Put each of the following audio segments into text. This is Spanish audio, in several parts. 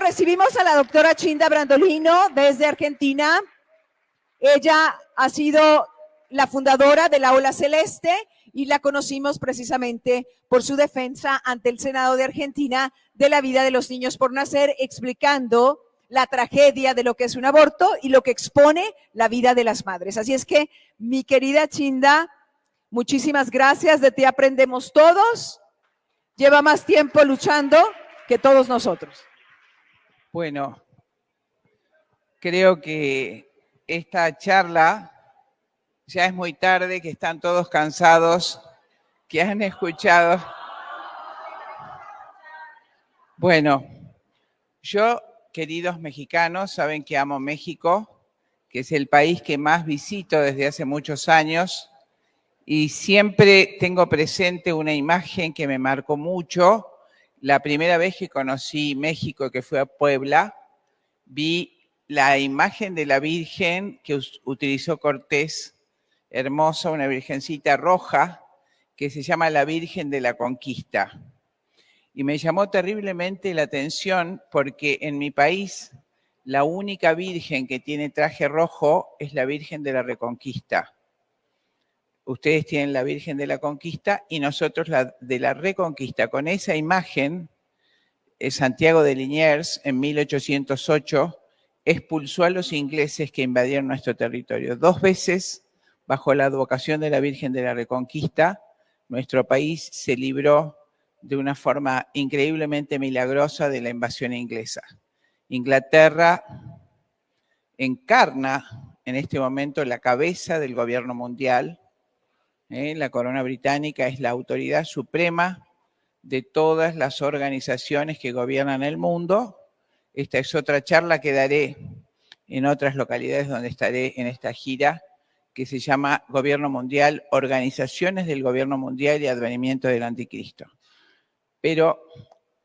recibimos a la doctora Chinda Brandolino desde Argentina. Ella ha sido la fundadora de la Ola Celeste y la conocimos precisamente por su defensa ante el Senado de Argentina de la vida de los niños por nacer, explicando la tragedia de lo que es un aborto y lo que expone la vida de las madres. Así es que, mi querida Chinda, muchísimas gracias, de ti aprendemos todos. Lleva más tiempo luchando que todos nosotros. Bueno, creo que esta charla ya es muy tarde, que están todos cansados, que han escuchado. Bueno, yo, queridos mexicanos, saben que amo México, que es el país que más visito desde hace muchos años y siempre tengo presente una imagen que me marcó mucho. La primera vez que conocí México, que fue a Puebla, vi la imagen de la Virgen que utilizó Cortés, hermosa, una virgencita roja, que se llama la Virgen de la Conquista. Y me llamó terriblemente la atención porque en mi país la única virgen que tiene traje rojo es la Virgen de la Reconquista. Ustedes tienen la Virgen de la Conquista y nosotros la de la Reconquista. Con esa imagen, Santiago de Liniers, en 1808, expulsó a los ingleses que invadieron nuestro territorio. 2 veces, bajo la advocación de la Virgen de la Reconquista, nuestro país se libró de una forma increíblemente milagrosa de la invasión inglesa. Inglaterra encarna en este momento la cabeza del gobierno mundial. La corona británica es la autoridad suprema de todas las organizaciones que gobiernan el mundo. Esta es otra charla que daré en otras localidades donde estaré en esta gira, que se llama Gobierno Mundial, Organizaciones del Gobierno Mundial y Advenimiento del Anticristo. Pero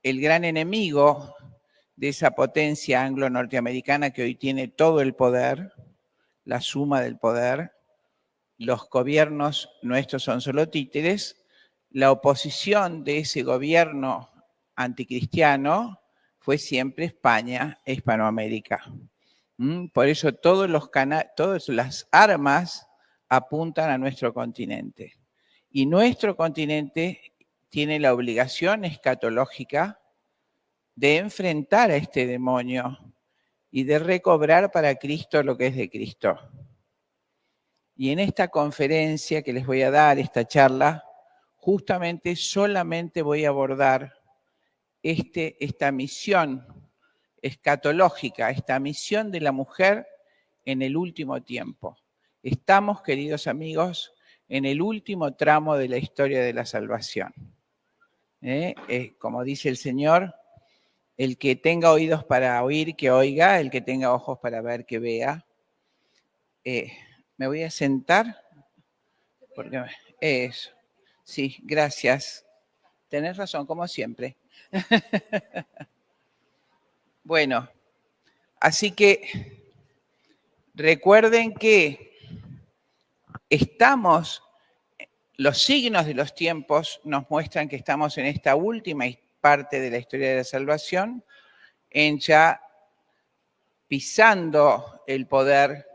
el gran enemigo de esa potencia anglo-norteamericana que hoy tiene todo el poder, la suma del poder, los gobiernos nuestros son solo títeres, la oposición de ese gobierno anticristiano fue siempre España e Hispanoamérica. Por eso todas las armas apuntan a nuestro continente. Y nuestro continente tiene la obligación escatológica de enfrentar a este demonio y de recobrar para Cristo lo que es de Cristo. Y en esta conferencia que les voy a dar, esta charla, justamente solamente voy a abordar esta misión escatológica, esta misión de la mujer en el último tiempo. Estamos, queridos amigos, en el último tramo de la historia de la salvación. Como dice el Señor, el que tenga oídos para oír, que oiga, el que tenga ojos para ver, que vea. Me voy a sentar. Porque eso. Sí, gracias. Tenés razón, como siempre. Bueno, así que recuerden que los signos de los tiempos nos muestran que estamos en esta última parte de la historia de la salvación, en ya pisando el poder,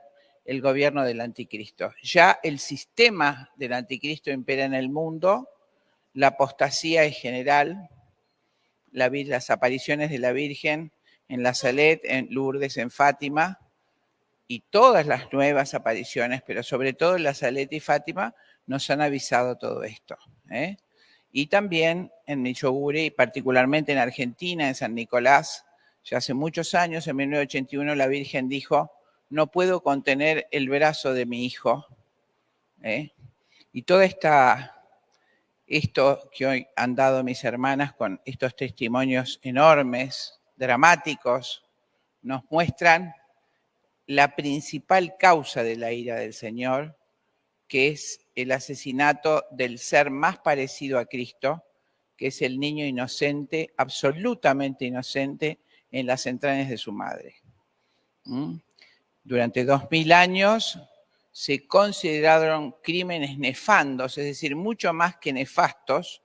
el gobierno del anticristo. Ya el sistema del anticristo impera en el mundo, la apostasía es general, las apariciones de la Virgen en la Salet, en Lourdes, en Fátima, y todas las nuevas apariciones, pero sobre todo en la Salet y Fátima, nos han avisado todo esto. Y también en Michoacán, y particularmente en Argentina, en San Nicolás, ya hace muchos años, en 1981, la Virgen dijo: no puedo contener el brazo de mi hijo. Y todo esto que hoy han dado mis hermanas con estos testimonios enormes, dramáticos, nos muestran la principal causa de la ira del Señor, que es el asesinato del ser más parecido a Cristo, que es el niño inocente, absolutamente inocente, en las entrañas de su madre. Durante 2000 años se consideraron crímenes nefandos, es decir, mucho más que nefastos,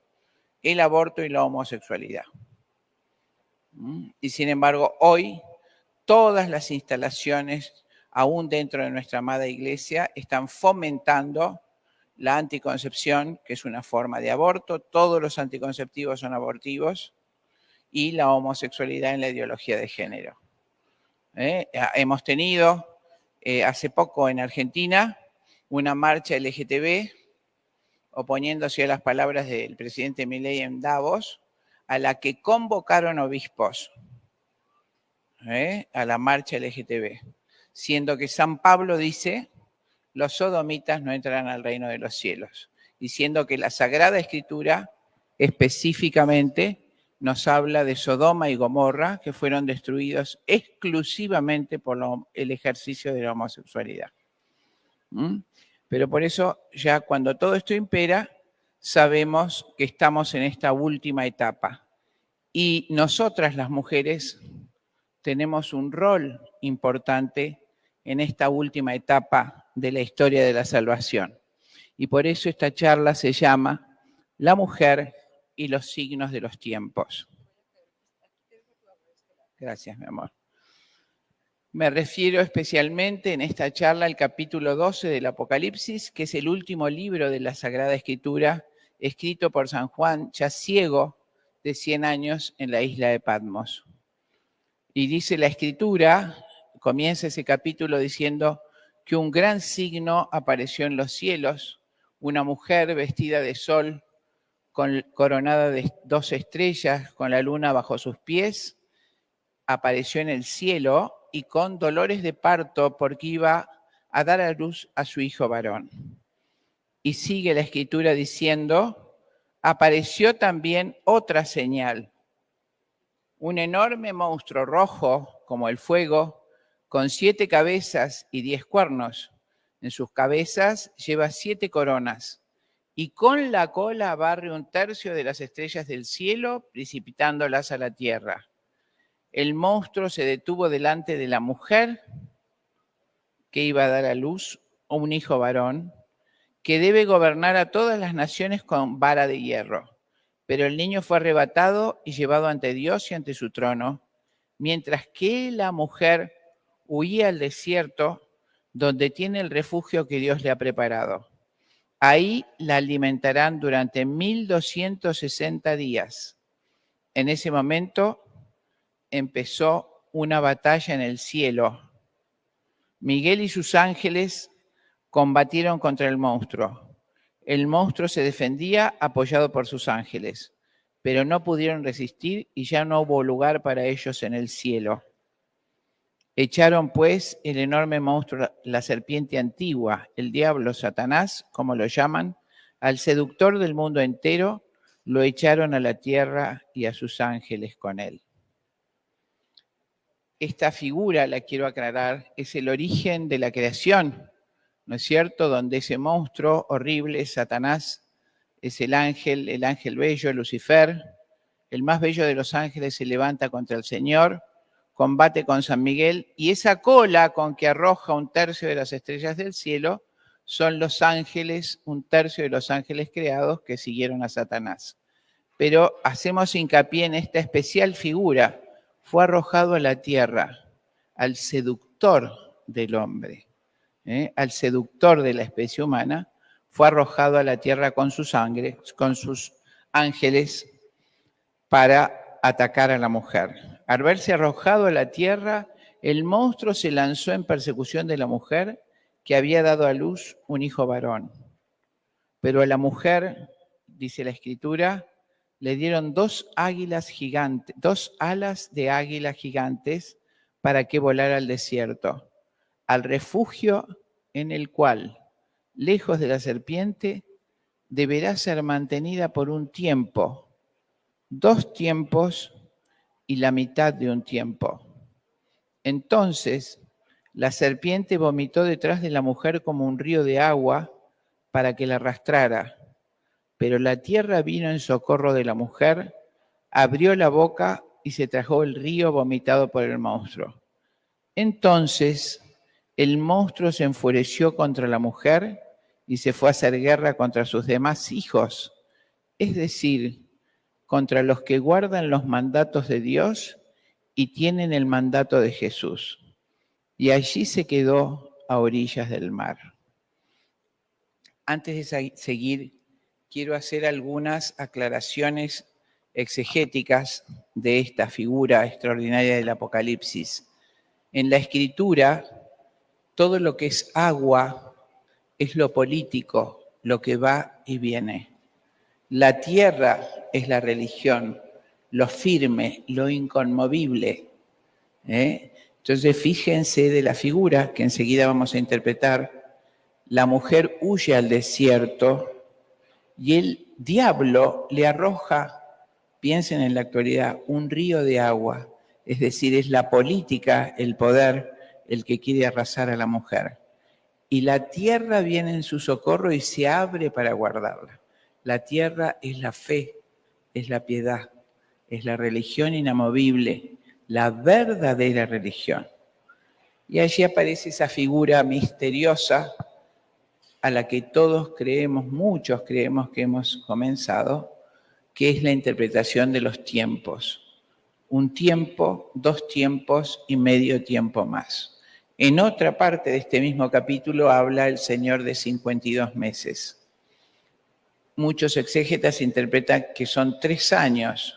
el aborto y la homosexualidad. Y sin embargo, hoy todas las instalaciones, aún dentro de nuestra amada iglesia, están fomentando la anticoncepción, que es una forma de aborto. Todos los anticonceptivos son abortivos, y la homosexualidad en la ideología de género. Hemos tenido hace poco en Argentina una marcha LGTB oponiéndose a las palabras del presidente Milei en Davos, a la que convocaron obispos a la marcha LGTB, siendo que San Pablo dice: los sodomitas no entrarán al reino de los cielos, diciendo que la Sagrada Escritura específicamente nos habla de Sodoma y Gomorra, que fueron destruidos exclusivamente por el ejercicio de la homosexualidad. Pero por eso, ya cuando todo esto impera, sabemos que estamos en esta última etapa. Y nosotras, las mujeres, tenemos un rol importante en esta última etapa de la historia de la salvación. Y por eso esta charla se llama La mujer y los signos de los tiempos. Gracias, mi amor. Me refiero especialmente en esta charla al capítulo 12 del Apocalipsis, que es el último libro de la Sagrada Escritura, escrito por San Juan, ya ciego de 100 años, en la isla de Patmos. Y dice la Escritura, comienza ese capítulo diciendo que un gran signo apareció en los cielos, una mujer vestida de sol, coronada de 2 estrellas, con la luna bajo sus pies, apareció en el cielo y con dolores de parto porque iba a dar a luz a su hijo varón. Y sigue la Escritura diciendo: apareció también otra señal, un enorme monstruo rojo como el fuego, con 7 cabezas y 10 cuernos. En sus cabezas lleva 7 coronas, y con la cola barre 1/3 de las estrellas del cielo, precipitándolas a la tierra. El monstruo se detuvo delante de la mujer que iba a dar a luz a un hijo varón, que debe gobernar a todas las naciones con vara de hierro. Pero el niño fue arrebatado y llevado ante Dios y ante su trono, mientras que la mujer huía al desierto, donde tiene el refugio que Dios le ha preparado. Ahí la alimentarán durante 1260 días. En ese momento empezó una batalla en el cielo. Miguel y sus ángeles combatieron contra el monstruo. El monstruo se defendía apoyado por sus ángeles, pero no pudieron resistir y ya no hubo lugar para ellos en el cielo. Echaron pues el enorme monstruo, la serpiente antigua, el diablo, Satanás, como lo llaman, al seductor del mundo entero, lo echaron a la tierra y a sus ángeles con él. Esta figura, la quiero aclarar, es el origen de la creación, ¿no es cierto? Donde ese monstruo horrible, Satanás, es el ángel bello, Lucifer, el más bello de los ángeles, se levanta contra el Señor, combate con San Miguel, y esa cola con que arroja 1/3 de las estrellas del cielo son los ángeles, 1/3 de los ángeles creados que siguieron a Satanás. Pero hacemos hincapié en esta especial figura: fue arrojado a la tierra, al seductor del hombre, al seductor de la especie humana, fue arrojado a la tierra con sus ángeles para atacar a la mujer. Al verse arrojado a la tierra, el monstruo se lanzó en persecución de la mujer que había dado a luz un hijo varón. Pero a la mujer, dice la Escritura, le dieron 2 alas de águila gigantes para que volara al desierto, al refugio en el cual, lejos de la serpiente, deberá ser mantenida por un tiempo, 2 tiempos y la mitad de un tiempo. Entonces, la serpiente vomitó detrás de la mujer como un río de agua para que la arrastrara. Pero la tierra vino en socorro de la mujer, abrió la boca y se tragó el río vomitado por el monstruo. Entonces el monstruo se enfureció contra la mujer y se fue a hacer guerra contra sus demás hijos, es decir, contra los que guardan los mandatos de Dios y tienen el mandato de Jesús. Y allí se quedó a orillas del mar. Antes de seguir, quiero hacer algunas aclaraciones exegéticas de esta figura extraordinaria del Apocalipsis. En la Escritura, todo lo que es agua es lo político, lo que va y viene. La tierra es la religión, lo firme, lo inconmovible. Entonces, fíjense de la figura que enseguida vamos a interpretar. La mujer huye al desierto y el diablo le arroja, piensen en la actualidad, un río de agua. Es decir, es la política, el poder, el que quiere arrasar a la mujer. Y la tierra viene en su socorro y se abre para guardarla. La tierra es la fe, es la piedad, es la religión inamovible, la verdadera religión. Y allí aparece esa figura misteriosa a la que todos creemos, muchos creemos que hemos comenzado, que es la interpretación de los tiempos. Un tiempo, 2 tiempos y medio tiempo más. En otra parte de este mismo capítulo habla el Señor de 52 meses. Muchos exégetas interpretan que son 3 años,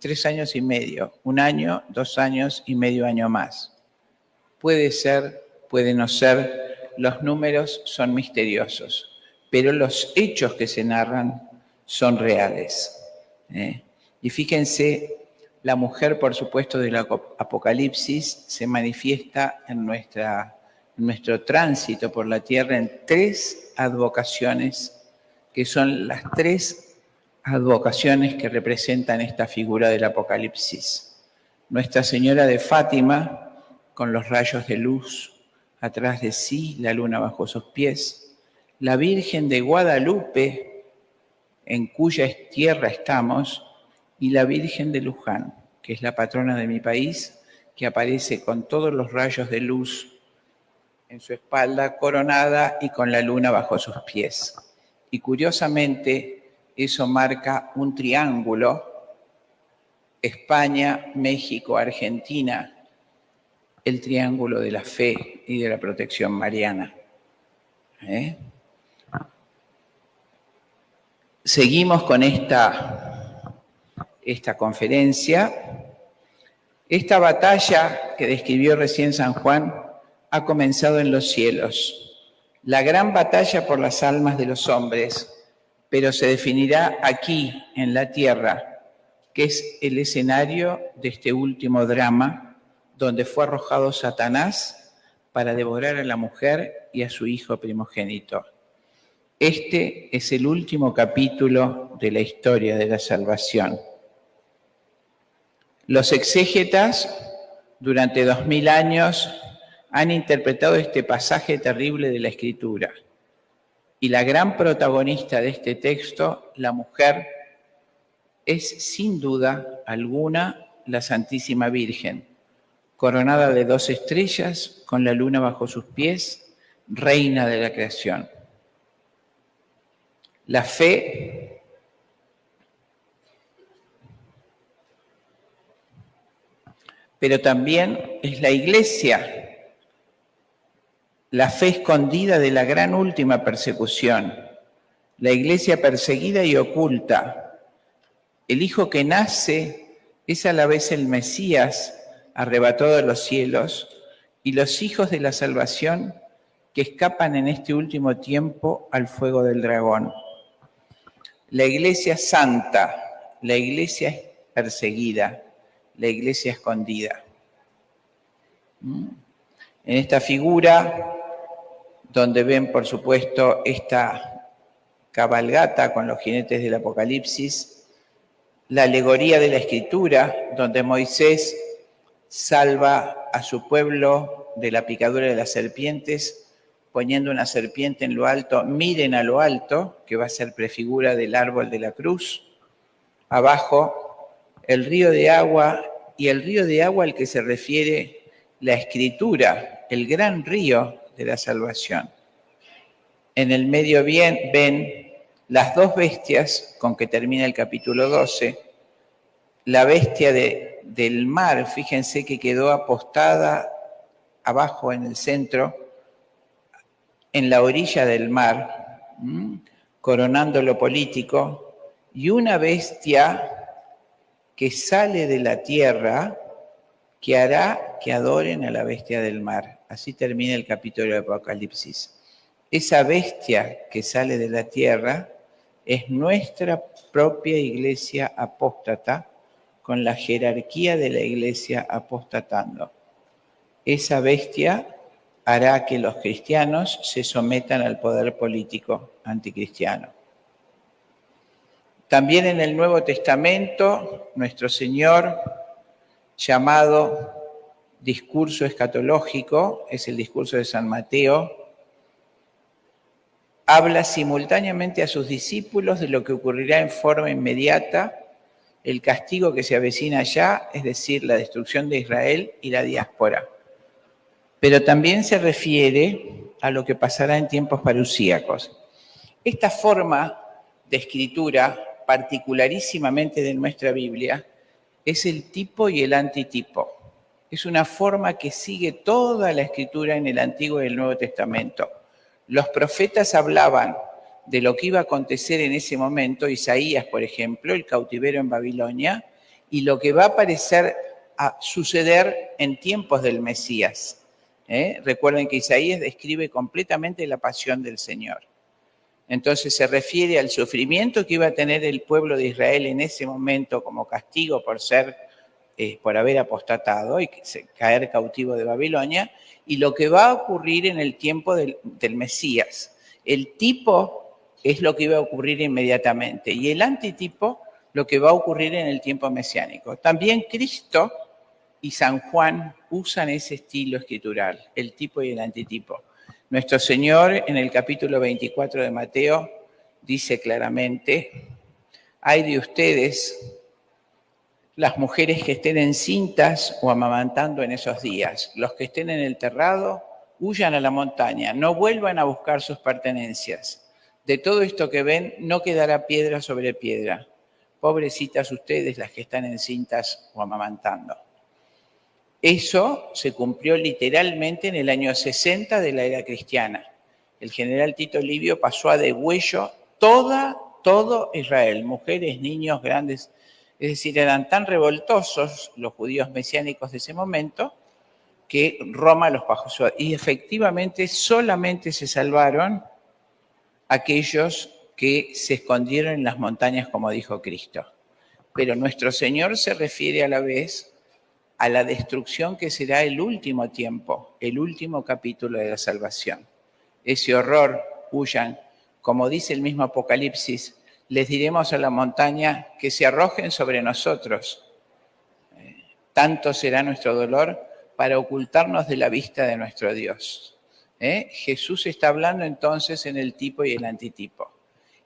3 años y medio, 1 año, 2 años y medio año más. Puede ser, puede no ser, los números son misteriosos, pero los hechos que se narran son reales. Y fíjense, la mujer, por supuesto, del Apocalipsis se manifiesta en nuestro tránsito por la tierra en 3 advocaciones, que son las 3 advocaciones que representan esta figura del Apocalipsis. Nuestra Señora de Fátima, con los rayos de luz atrás de sí, la luna bajo sus pies. La Virgen de Guadalupe, en cuya tierra estamos, y la Virgen de Luján, que es la patrona de mi país, que aparece con todos los rayos de luz en su espalda, coronada y con la luna bajo sus pies. Y curiosamente, eso marca un triángulo: España, México, Argentina, el triángulo de la fe y de la protección mariana. Seguimos con esta conferencia. Esta batalla que describió recién San Juan ha comenzado en los cielos. La gran batalla por las almas de los hombres, pero se definirá aquí, en la tierra, que es el escenario de este último drama, donde fue arrojado Satanás para devorar a la mujer y a su hijo primogénito. Este es el último capítulo de la historia de la salvación. Los exégetas, durante 2000 años, han interpretado este pasaje terrible de la Escritura. Y la gran protagonista de este texto, la mujer, es sin duda alguna la Santísima Virgen, coronada de 2 estrellas, con la luna bajo sus pies, reina de la creación. La fe pero también es la Iglesia, la fe escondida de la gran última persecución, la Iglesia perseguida y oculta. El Hijo que nace es a la vez el Mesías arrebatado de los cielos y los hijos de la salvación que escapan en este último tiempo al fuego del dragón. La Iglesia santa, la Iglesia perseguida, la Iglesia escondida. En esta figura, donde ven, por supuesto, esta cabalgata con los jinetes del Apocalipsis, la alegoría de la Escritura, donde Moisés salva a su pueblo de la picadura de las serpientes, poniendo una serpiente en lo alto. Miren a lo alto, que va a ser prefigura del árbol de la cruz. Abajo, el río de agua, y el río de agua al que se refiere la Escritura, el gran río de la salvación. En el medio ven las 2 bestias con que termina el capítulo 12, la bestia de del mar, fíjense que quedó apostada abajo en el centro, en la orilla del mar, coronando lo político, y una bestia que sale de la tierra, que hará que adoren a la bestia del mar. Así termina el capítulo de Apocalipsis. Esa bestia que sale de la tierra es nuestra propia iglesia apóstata, con la jerarquía de la iglesia apostatando. Esa bestia hará que los cristianos se sometan al poder político anticristiano. También en el Nuevo Testamento, nuestro Señor, llamado discurso escatológico, es el discurso de San Mateo, habla simultáneamente a sus discípulos de lo que ocurrirá en forma inmediata, el castigo que se avecina ya, es decir, la destrucción de Israel y la diáspora. Pero también se refiere a lo que pasará en tiempos parusíacos. Esta forma de escritura, particularísimamente de nuestra Biblia, es el tipo y el antitipo. Es una forma que sigue toda la escritura en el Antiguo y el Nuevo Testamento. Los profetas hablaban de lo que iba a acontecer en ese momento, Isaías, por ejemplo, el cautiverio en Babilonia, y lo que va a suceder en tiempos del Mesías. Recuerden que Isaías describe completamente la pasión del Señor. Entonces se refiere al sufrimiento que iba a tener el pueblo de Israel en ese momento como castigo por haber apostatado y caer cautivo de Babilonia, y lo que va a ocurrir en el tiempo del Mesías. El tipo es lo que iba a ocurrir inmediatamente, y el antitipo lo que va a ocurrir en el tiempo mesiánico. También Cristo y San Juan usan ese estilo escritural, el tipo y el antitipo. Nuestro Señor, en el capítulo 24 de Mateo, dice claramente: ay de ustedes, las mujeres que estén encintas o amamantando en esos días. Los que estén en el terrado, huyan a la montaña, no vuelvan a buscar sus pertenencias. De todo esto que ven, no quedará piedra sobre piedra. Pobrecitas ustedes, las que están encintas o amamantando. Eso se cumplió literalmente en el año 60 de la era cristiana. El general Tito Livio pasó a degüello todo Israel, mujeres, niños, grandes. Es decir, eran tan revoltosos los judíos mesiánicos de ese momento que Roma los pasó. Y efectivamente solamente se salvaron aquellos que se escondieron en las montañas, como dijo Cristo. Pero nuestro Señor se refiere a la vez a la destrucción que será el último tiempo, el último capítulo de la salvación. Ese horror, huyan, como dice el mismo Apocalipsis, les diremos a la montaña que se arrojen sobre nosotros. Tanto será nuestro dolor para ocultarnos de la vista de nuestro Dios. Jesús está hablando entonces en el tipo y el antitipo.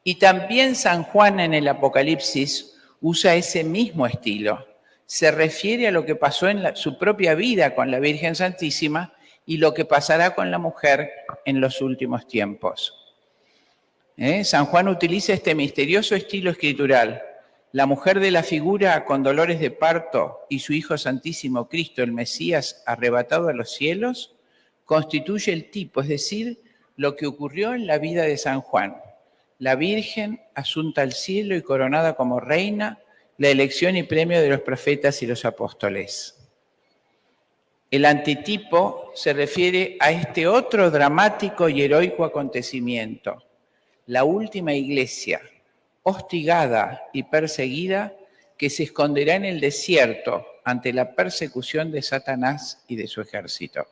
Y también San Juan en el Apocalipsis usa ese mismo estilo. Se refiere a lo que pasó en su propia vida con la Virgen Santísima y lo que pasará con la mujer en los últimos tiempos. San Juan utiliza este misterioso estilo escritural. La mujer de la figura con dolores de parto y su Hijo Santísimo Cristo, el Mesías arrebatado a los cielos, constituye el tipo, es decir, lo que ocurrió en la vida de San Juan. La Virgen asunta al cielo y coronada como reina, la elección y premio de los profetas y los apóstoles. El antitipo se refiere a este otro dramático y heroico acontecimiento. La última iglesia, hostigada y perseguida, que se esconderá en el desierto ante la persecución de Satanás y de su ejército.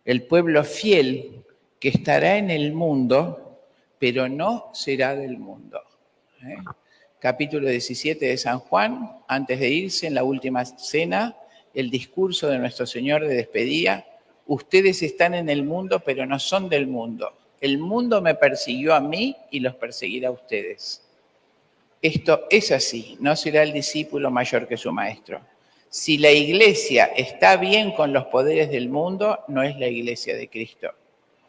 El pueblo fiel que estará en el mundo, pero no será del mundo. Capítulo 17 de San Juan, antes de irse en la última cena, el discurso de nuestro Señor de despedida: ustedes están en el mundo, pero no son del mundo. El mundo me persiguió a mí y los perseguirá a ustedes. Esto es así, no será el discípulo mayor que su maestro. Si la iglesia está bien con los poderes del mundo, no es la iglesia de Cristo.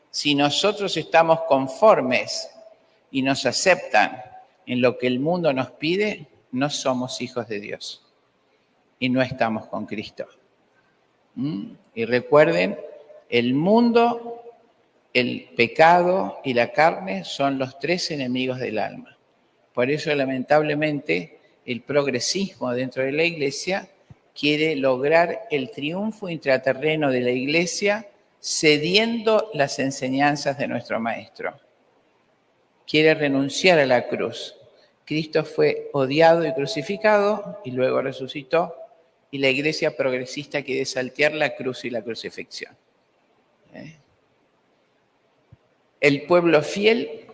Si nosotros estamos conformes y nos aceptan en lo que el mundo nos pide, no somos hijos de Dios. y no estamos con Cristo. Y recuerden, el mundo, el pecado y la carne son los tres enemigos del alma. Por eso, lamentablemente, el progresismo dentro de la Iglesia quiere lograr el triunfo intraterreno de la Iglesia cediendo las enseñanzas de nuestro Maestro. Quiere renunciar a la cruz. Cristo fue odiado y crucificado y luego resucitó, y la Iglesia progresista quiere saltear la cruz y la crucifixión. El pueblo fiel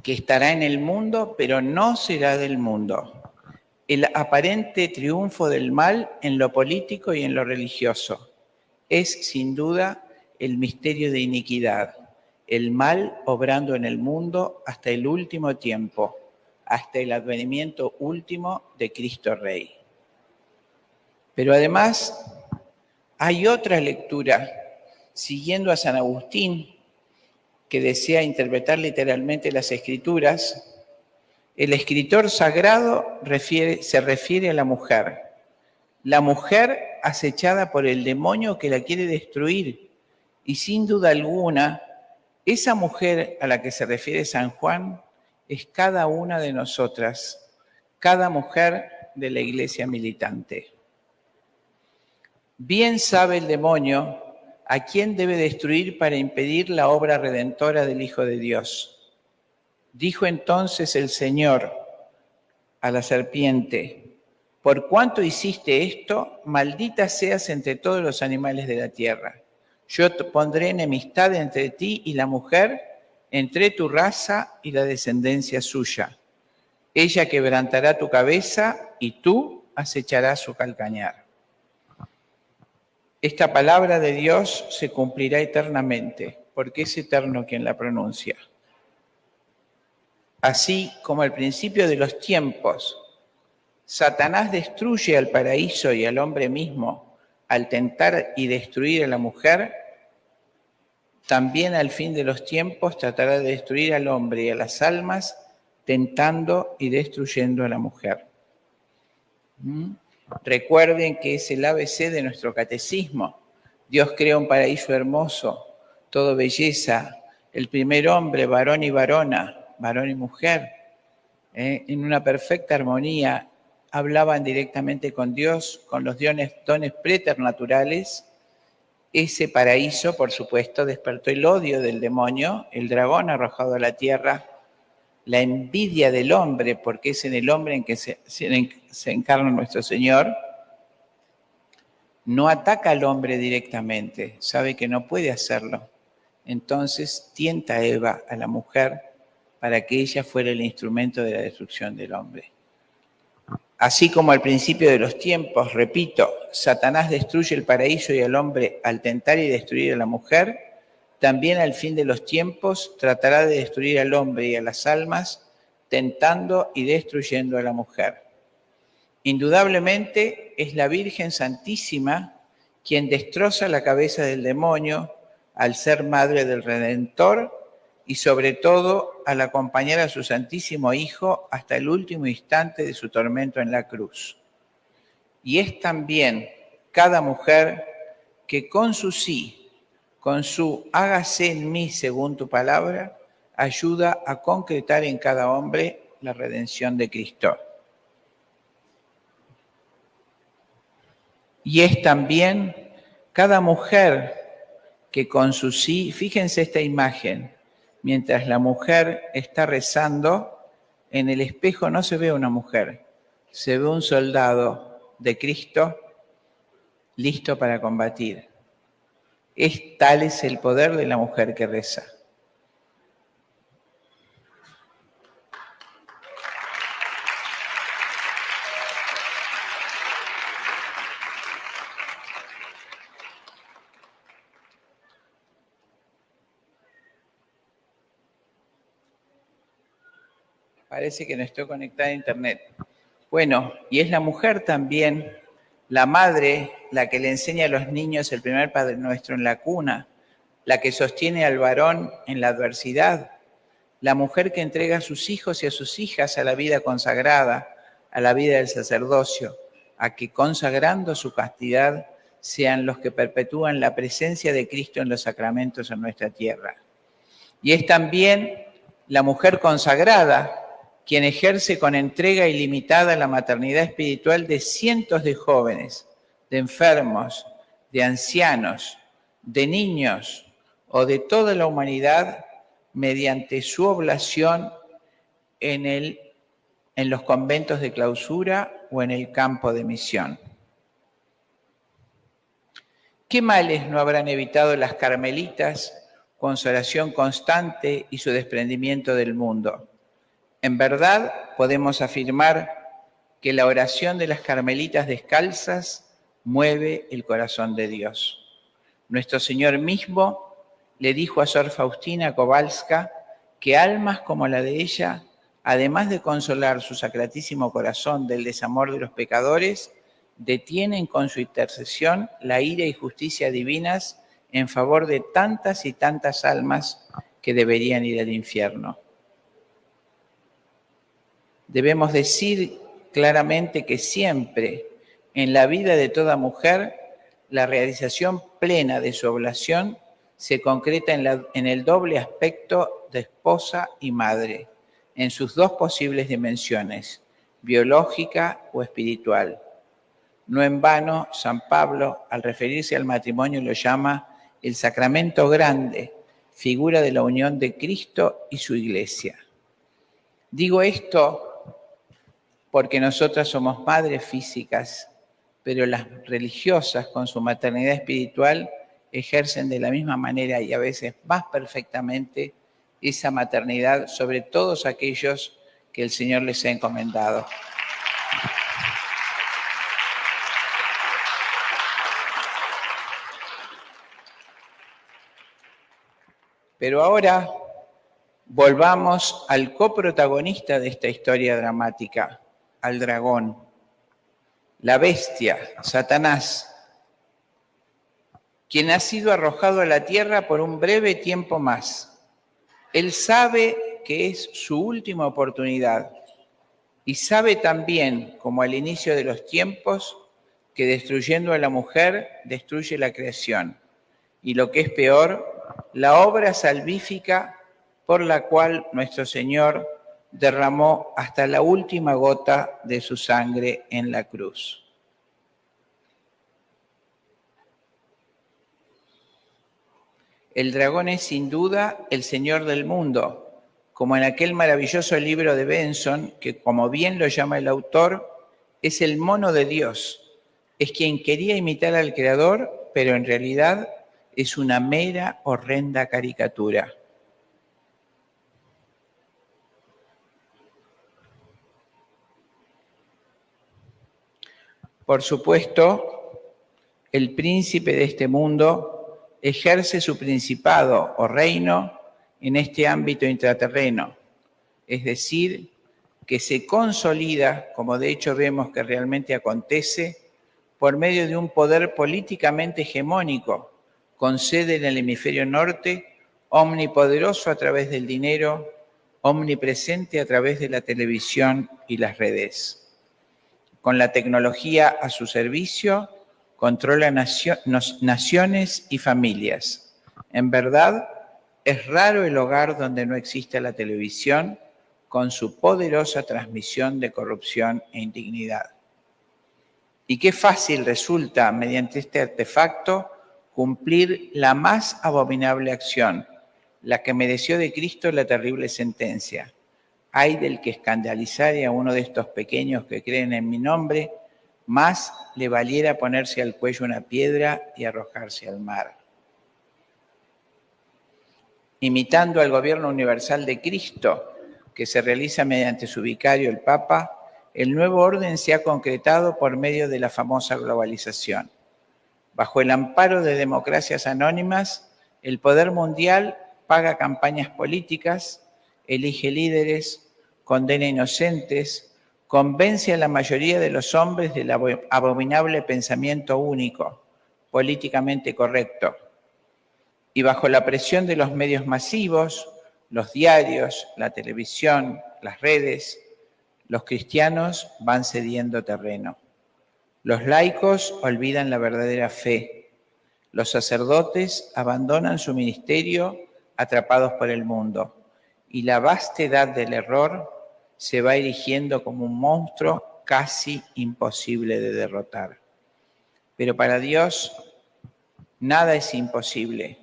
que estará en el mundo, pero no será del mundo. El aparente triunfo del mal en lo político y en lo religioso es, sin duda, el misterio de iniquidad, el mal obrando en el mundo hasta el último tiempo, hasta el advenimiento último de Cristo Rey. Pero además hay otra lectura, siguiendo a San Agustín, que desea interpretar literalmente las Escrituras. El escritor sagrado se refiere a la mujer acechada por el demonio que la quiere destruir, y sin duda alguna, esa mujer a la que se refiere San Juan es cada una de nosotras, cada mujer de la Iglesia militante. Bien sabe el demonio a quién debe destruir para impedir la obra redentora del Hijo de Dios. Dijo entonces el Señor a la serpiente: por cuanto hiciste esto, maldita seas entre todos los animales de la tierra. Yo te pondré enemistad entre ti y la mujer, entre tu raza y la descendencia suya. Ella quebrantará tu cabeza y tú acecharás su calcañar. Esta palabra de Dios se cumplirá eternamente, porque es eterno quien la pronuncia. Así como al principio de los tiempos, Satanás destruye al paraíso y al hombre mismo al tentar y destruir a la mujer, también al fin de los tiempos tratará de destruir al hombre y a las almas, tentando y destruyendo a la mujer. Recuerden que es el ABC de nuestro catecismo. Dios crea un paraíso hermoso, todo belleza, el primer hombre, varón y varona, varón y mujer, en una perfecta armonía, hablaban directamente con Dios, con los dones preternaturales. Ese paraíso, por supuesto, despertó el odio del demonio, el dragón arrojado a la tierra, la envidia del hombre, porque es en el hombre en que se encarna nuestro Señor. No ataca al hombre directamente, sabe que no puede hacerlo. Entonces tienta a Eva, a la mujer, para que ella fuera el instrumento de la destrucción del hombre. Así como al principio de los tiempos, repito, Satanás destruye el paraíso y al hombre al tentar y destruir a la mujer, también al fin de los tiempos tratará de destruir al hombre y a las almas, tentando y destruyendo a la mujer. Indudablemente es la Virgen Santísima quien destroza la cabeza del demonio al ser madre del Redentor y sobre todo al acompañar a su Santísimo Hijo hasta el último instante de su tormento en la cruz. Y es también cada mujer que con su sí, con su hágase en mí según tu palabra, ayuda a concretar en cada hombre la redención de Cristo. Y es también cada mujer que con su sí, fíjense esta imagen, mientras la mujer está rezando, en el espejo no se ve una mujer, se ve un soldado de Cristo listo para combatir. Tal es el poder de la mujer que reza. Parece que no estoy conectada a internet. Bueno, y es la mujer también, la madre, la que le enseña a los niños el primer Padre Nuestro en la cuna, la que sostiene al varón en la adversidad, la mujer que entrega a sus hijos y a sus hijas a la vida consagrada, a la vida del sacerdocio, a que consagrando su castidad sean los que perpetúan la presencia de Cristo en los sacramentos en nuestra tierra. Y es también la mujer consagrada quien ejerce con entrega ilimitada la maternidad espiritual de cientos de jóvenes, de enfermos, de ancianos, de niños o de toda la humanidad mediante su oblación en los conventos de clausura o en el campo de misión. ¿Qué males no habrán evitado las carmelitas con su oración constante y su desprendimiento del mundo? En verdad, podemos afirmar que la oración de las carmelitas descalzas mueve el corazón de Dios. Nuestro Señor mismo le dijo a Sor Faustina Kowalska que almas como la de ella, además de consolar su sacratísimo corazón del desamor de los pecadores, detienen con su intercesión la ira y justicia divinas en favor de tantas y tantas almas que deberían ir al infierno. Debemos decir claramente que siempre en la vida de toda mujer la realización plena de su oblación se concreta en el doble aspecto de esposa y madre, en sus dos posibles dimensiones, biológica o espiritual. No en vano, San Pablo, al referirse al matrimonio, lo llama el sacramento grande, figura de la unión de Cristo y su Iglesia. Digo esto porque nosotras somos madres físicas, pero las religiosas con su maternidad espiritual ejercen de la misma manera y a veces más perfectamente esa maternidad sobre todos aquellos que el Señor les ha encomendado. Pero ahora volvamos al coprotagonista de esta historia dramática, al dragón, la bestia, Satanás, quien ha sido arrojado a la tierra por un breve tiempo más. Él sabe que es su última oportunidad y sabe también, como al inicio de los tiempos, que destruyendo a la mujer destruye la creación y, lo que es peor, la obra salvífica por la cual nuestro Señor derramó hasta la última gota de su sangre en la cruz. El dragón es sin duda el Señor del mundo, como en aquel maravilloso libro de Benson, que como bien lo llama el autor, es el mono de Dios. Es quien quería imitar al Creador, pero en realidad es una mera, horrenda caricatura. Por supuesto, el príncipe de este mundo ejerce su principado o reino en este ámbito intraterreno, es decir, que se consolida, como de hecho vemos que realmente acontece, por medio de un poder políticamente hegemónico, con sede en el hemisferio norte, omnipoderoso a través del dinero, omnipresente a través de la televisión y las redes. Con la tecnología a su servicio, controla naciones y familias. En verdad, es raro el hogar donde no exista la televisión con su poderosa transmisión de corrupción e indignidad. Y qué fácil resulta, mediante este artefacto, cumplir la más abominable acción, la que mereció de Cristo la terrible sentencia. Ay del que escandalizare a uno de estos pequeños que creen en mi nombre, más le valiera ponerse al cuello una piedra y arrojarse al mar. Imitando al gobierno universal de Cristo, que se realiza mediante su vicario, el Papa, el nuevo orden se ha concretado por medio de la famosa globalización. Bajo el amparo de democracias anónimas, el poder mundial paga campañas políticas, elige líderes, condena inocentes, convence a la mayoría de los hombres del abominable pensamiento único, políticamente correcto. Y bajo la presión de los medios masivos, los diarios, la televisión, las redes, los cristianos van cediendo terreno. Los laicos olvidan la verdadera fe. Los sacerdotes abandonan su ministerio atrapados por el mundo. Y la vastedad del error se va erigiendo como un monstruo casi imposible de derrotar. Pero para Dios nada es imposible.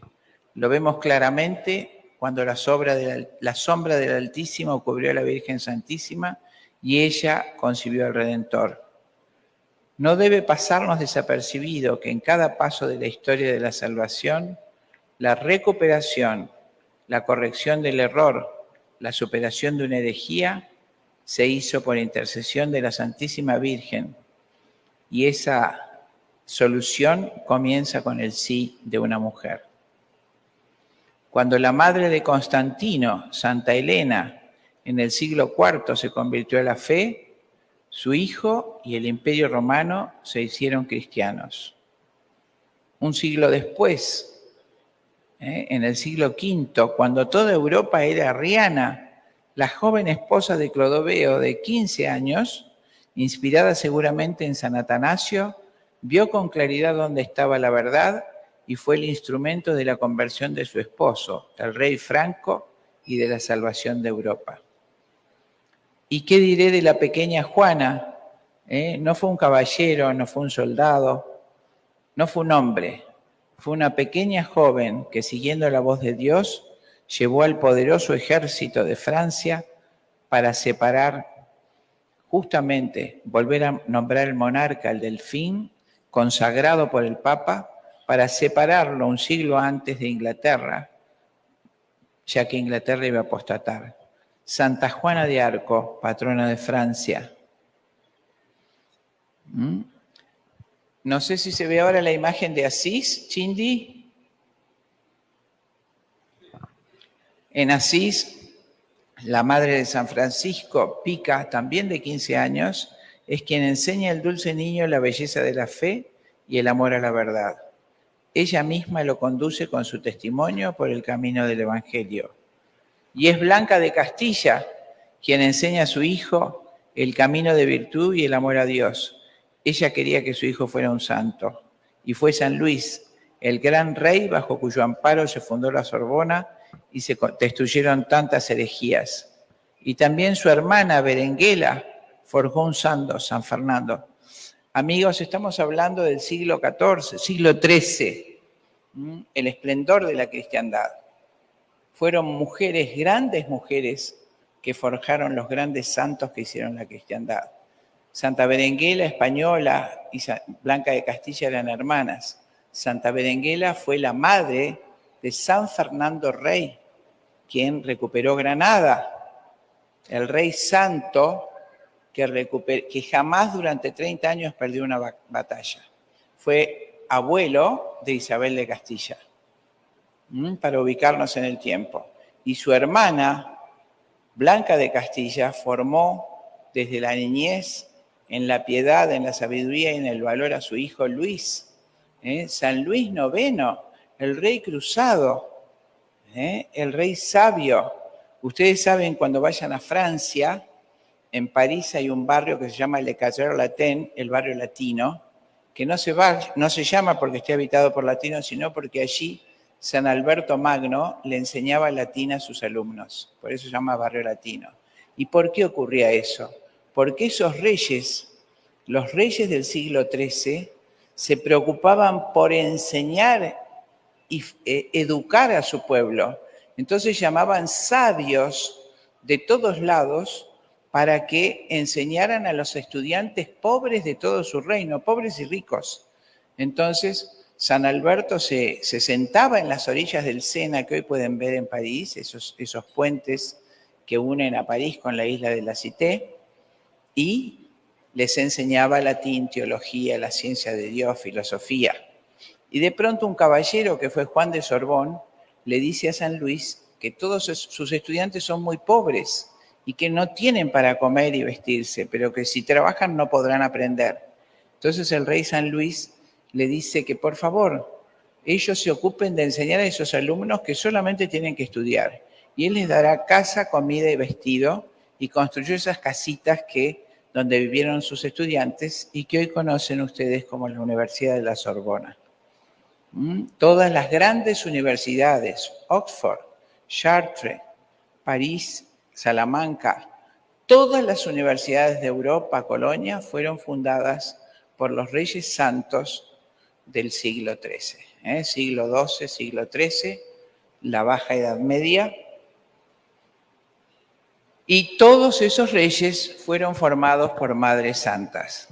Lo vemos claramente cuando la sombra del Altísimo cubrió a la Virgen Santísima y ella concibió al Redentor. No debe pasarnos desapercibido que en cada paso de la historia de la salvación, la recuperación, la corrección del error, la superación de una herejía, se hizo por intercesión de la Santísima Virgen. Y esa solución comienza con el sí de una mujer. Cuando la madre de Constantino, Santa Elena, en el siglo IV se convirtió a la fe, su hijo y el Imperio Romano se hicieron cristianos. Un siglo después, en el siglo V, cuando toda Europa era arriana, la joven esposa de Clodoveo, de 15 años, inspirada seguramente en San Atanasio, vio con claridad dónde estaba la verdad y fue el instrumento de la conversión de su esposo, el rey Franco, y de la salvación de Europa. ¿Y qué diré de la pequeña Juana? No fue un caballero, no fue un soldado, no fue un hombre. Fue una pequeña joven que, siguiendo la voz de Dios, llevó al poderoso ejército de Francia para separar, justamente, volver a nombrar el monarca, el Delfín, consagrado por el Papa, para separarlo un siglo antes de Inglaterra, ya que Inglaterra iba a apostatar. Santa Juana de Arco, patrona de Francia. No sé si se ve ahora la imagen de Asís, Chindi. En Asís, la madre de San Francisco, Pica, también de 15 años, es quien enseña al dulce niño la belleza de la fe y el amor a la verdad. Ella misma lo conduce con su testimonio por el camino del Evangelio. Y es Blanca de Castilla quien enseña a su hijo el camino de virtud y el amor a Dios. Ella quería que su hijo fuera un santo. Y fue San Luis, el gran rey bajo cuyo amparo se fundó la Sorbona y se destruyeron tantas herejías. Y también su hermana Berenguela forjó un santo, San Fernando. Amigos, estamos hablando del siglo XIV, siglo XIII, el esplendor de la cristiandad. Fueron mujeres, grandes mujeres, que forjaron los grandes santos que hicieron la cristiandad. Santa Berenguela, española, y Blanca de Castilla eran hermanas. Santa Berenguela fue la madre de San Fernando Rey, quien recuperó Granada. El rey santo que jamás durante 30 años perdió una batalla. Fue abuelo de Isabel de Castilla, para ubicarnos en el tiempo. Y su hermana, Blanca de Castilla, formó desde la niñez en la piedad, en la sabiduría y en el valor a su hijo Luis. San Luis IX, el rey cruzado, el rey sabio. Ustedes saben, cuando vayan a Francia, en París hay un barrio que se llama Le Quartier Latin, el barrio latino, que no se llama porque esté habitado por latinos, sino porque allí San Alberto Magno le enseñaba latín a sus alumnos. Por eso se llama barrio latino. ¿Y por qué ocurría eso? Porque esos reyes, los reyes del siglo XIII, se preocupaban por enseñar y educar a su pueblo. Entonces llamaban sabios de todos lados para que enseñaran a los estudiantes pobres de todo su reino, pobres y ricos. Entonces, San Alberto se sentaba en las orillas del Sena, que hoy pueden ver en París, esos puentes que unen a París con la isla de la Cité, y les enseñaba latín, teología, la ciencia de Dios, filosofía. Y de pronto un caballero que fue Juan de Sorbón le dice a San Luis que todos sus estudiantes son muy pobres y que no tienen para comer y vestirse, pero que si trabajan no podrán aprender. Entonces el rey San Luis le dice que por favor ellos se ocupen de enseñar a esos alumnos que solamente tienen que estudiar. Y él les dará casa, comida y vestido, y construyó esas casitas que donde vivieron sus estudiantes y que hoy conocen ustedes como la Universidad de la Sorbona. Todas las grandes universidades, Oxford, Chartres, París, Salamanca, todas las universidades de Europa, Colonia, fueron fundadas por los reyes santos del siglo XIII, siglo XII, siglo XIII, la Baja Edad Media. Y todos esos reyes fueron formados por madres santas.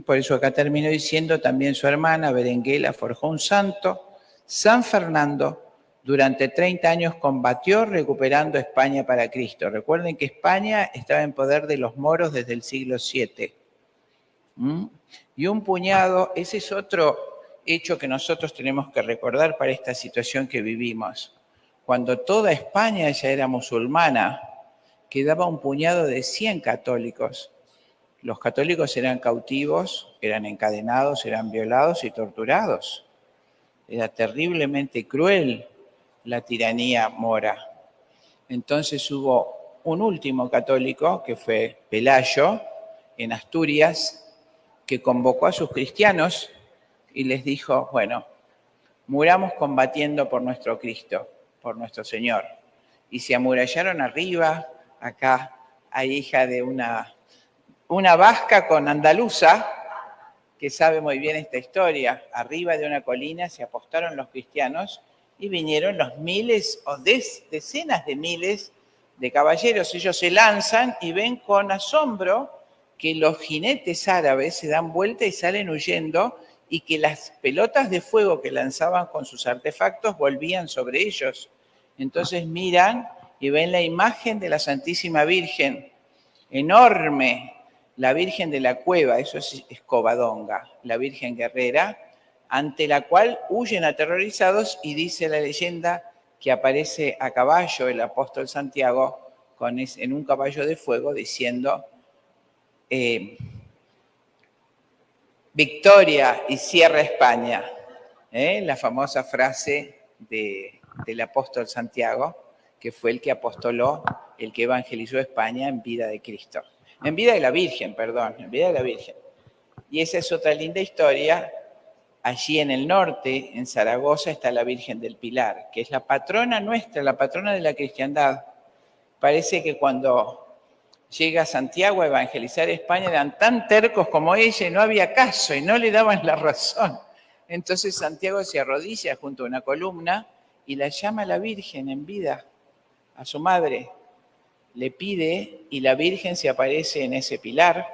Por eso acá termino diciendo, también su hermana Berenguela forjó un santo. San Fernando durante 30 años combatió recuperando España para Cristo. Recuerden que España estaba en poder de los moros desde el siglo VII. Y un puñado, ese es otro hecho que nosotros tenemos que recordar para esta situación que vivimos. Cuando toda España ya era musulmana, quedaba un puñado de 100 católicos. Los católicos eran cautivos, eran encadenados, eran violados y torturados. Era terriblemente cruel la tiranía mora. Entonces hubo un último católico, que fue Pelayo, en Asturias, que convocó a sus cristianos y les dijo, bueno, muramos combatiendo por nuestro Cristo, por nuestro Señor. Y se amurallaron arriba. Acá hay hija de una vasca con andaluza que sabe muy bien esta historia. Arriba de una colina se apostaron los cristianos y vinieron los miles o decenas de miles de caballeros. Ellos se lanzan y ven con asombro que los jinetes árabes se dan vuelta y salen huyendo y que las pelotas de fuego que lanzaban con sus artefactos volvían sobre ellos. Entonces miran y ven la imagen de la Santísima Virgen, enorme, la Virgen de la Cueva, eso es Covadonga, la Virgen guerrera, ante la cual huyen aterrorizados y dice la leyenda que aparece a caballo el apóstol Santiago en un caballo de fuego diciendo victoria y cierra España, la famosa frase del apóstol Santiago, que fue el que apostoló, el que evangelizó España en vida de Cristo. En vida de la Virgen, perdón, en vida de la Virgen. Y esa es otra linda historia. Allí en el norte, en Zaragoza, está la Virgen del Pilar, que es la patrona nuestra, la patrona de la cristiandad. Parece que cuando llega Santiago a evangelizar España eran tan tercos como ella y no había caso y no le daban la razón. Entonces Santiago se arrodilla junto a una columna y la llama a la Virgen en vida, a su madre. Le pide y la Virgen se aparece en ese pilar,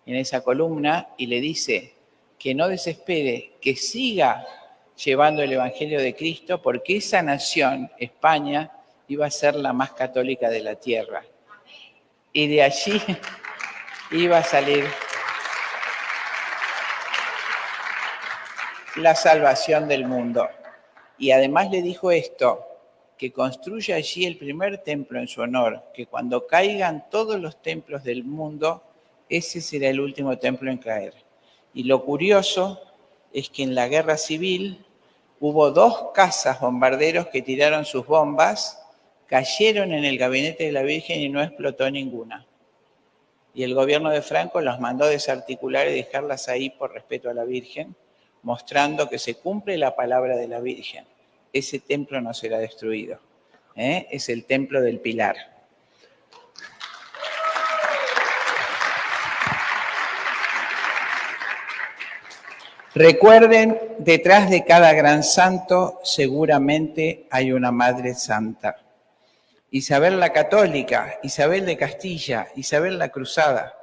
en esa columna, y le dice que no desespere, que siga llevando el Evangelio de Cristo, porque esa nación, España, iba a ser la más católica de la tierra. Y de allí iba a salir la salvación del mundo. Y además le dijo esto, que construya allí el primer templo en su honor, que cuando caigan todos los templos del mundo, ese será el último templo en caer. Y lo curioso es que en la guerra civil hubo 2 cazas bombarderos que tiraron sus bombas, cayeron en el gabinete de la Virgen y no explotó ninguna. Y el gobierno de Franco los mandó desarticular y dejarlas ahí por respeto a la Virgen, mostrando que se cumple la palabra de la Virgen. Ese templo no será destruido. Es el templo del Pilar. Recuerden, detrás de cada gran santo seguramente hay una madre santa. Isabel la Católica, Isabel de Castilla, Isabel la Cruzada.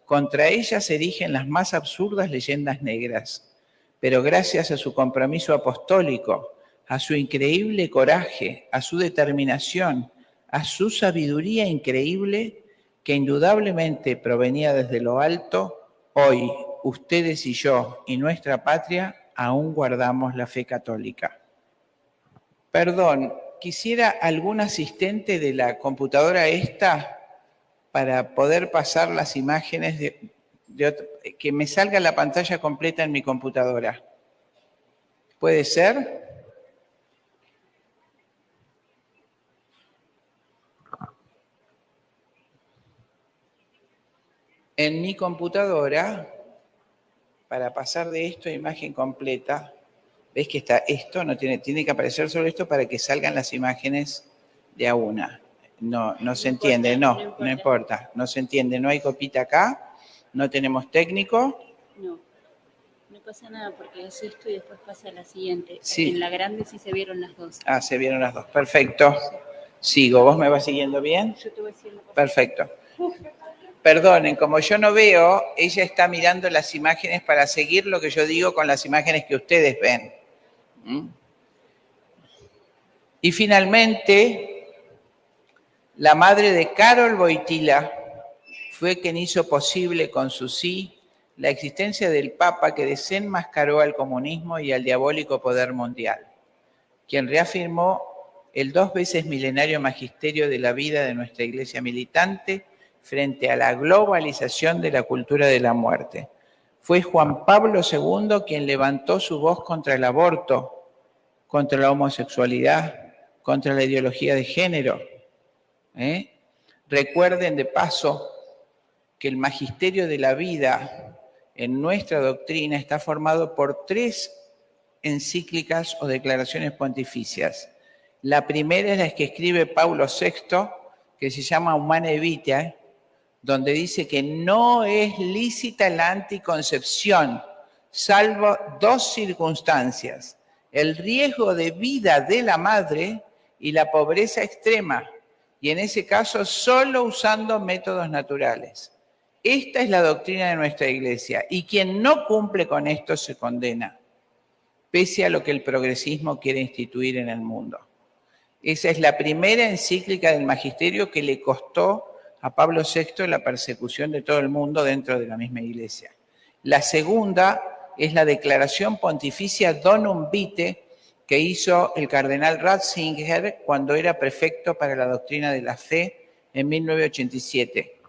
Contra ella se erigen las más absurdas leyendas negras, pero gracias a su compromiso apostólico, a su increíble coraje, a su determinación, a su sabiduría increíble, que indudablemente provenía desde lo alto, hoy ustedes y yo y nuestra patria aún guardamos la fe católica. Perdón, quisiera algún asistente de la computadora esta para poder pasar las imágenes que me salga la pantalla completa en mi computadora. ¿Puede ser? En mi computadora, para pasar de esto a imagen completa, ¿ves que está esto? No tiene que aparecer solo esto para que salgan las imágenes de a una. No se entiende, no importa. No se entiende, no hay copita acá, no tenemos técnico. No pasa nada porque es esto y después pasa a la siguiente. Sí. En la grande sí se vieron las dos. Ah, se vieron las dos. Perfecto. Sigo. ¿Vos me vas siguiendo bien? Yo te voy siguiendo. Perfecto. Perdonen, como yo no veo, ella está mirando las imágenes para seguir lo que yo digo con las imágenes que ustedes ven. Y finalmente, la madre de Karol Wojtyła fue quien hizo posible con su sí la existencia del Papa que desenmascaró al comunismo y al diabólico poder mundial, quien reafirmó el 2 veces milenario magisterio de la vida de nuestra iglesia militante frente a la globalización de la cultura de la muerte. Fue Juan Pablo II quien levantó su voz contra el aborto, contra la homosexualidad, contra la ideología de género. Recuerden de paso que el magisterio de la vida en nuestra doctrina está formado por 3 encíclicas o declaraciones pontificias. La primera es la que escribe Paulo VI, que se llama Humanae Vitae, donde dice que no es lícita la anticoncepción, salvo 2 circunstancias: el riesgo de vida de la madre y la pobreza extrema, y en ese caso solo usando métodos naturales. Esta es la doctrina de nuestra iglesia, y quien no cumple con esto se condena, pese a lo que el progresismo quiere instituir en el mundo. Esa es la primera encíclica del magisterio que le costó a Pablo VI la persecución de todo el mundo dentro de la misma iglesia. La segunda es la declaración pontificia Donum Vitae que hizo el cardenal Ratzinger cuando era prefecto para la doctrina de la fe en 1987,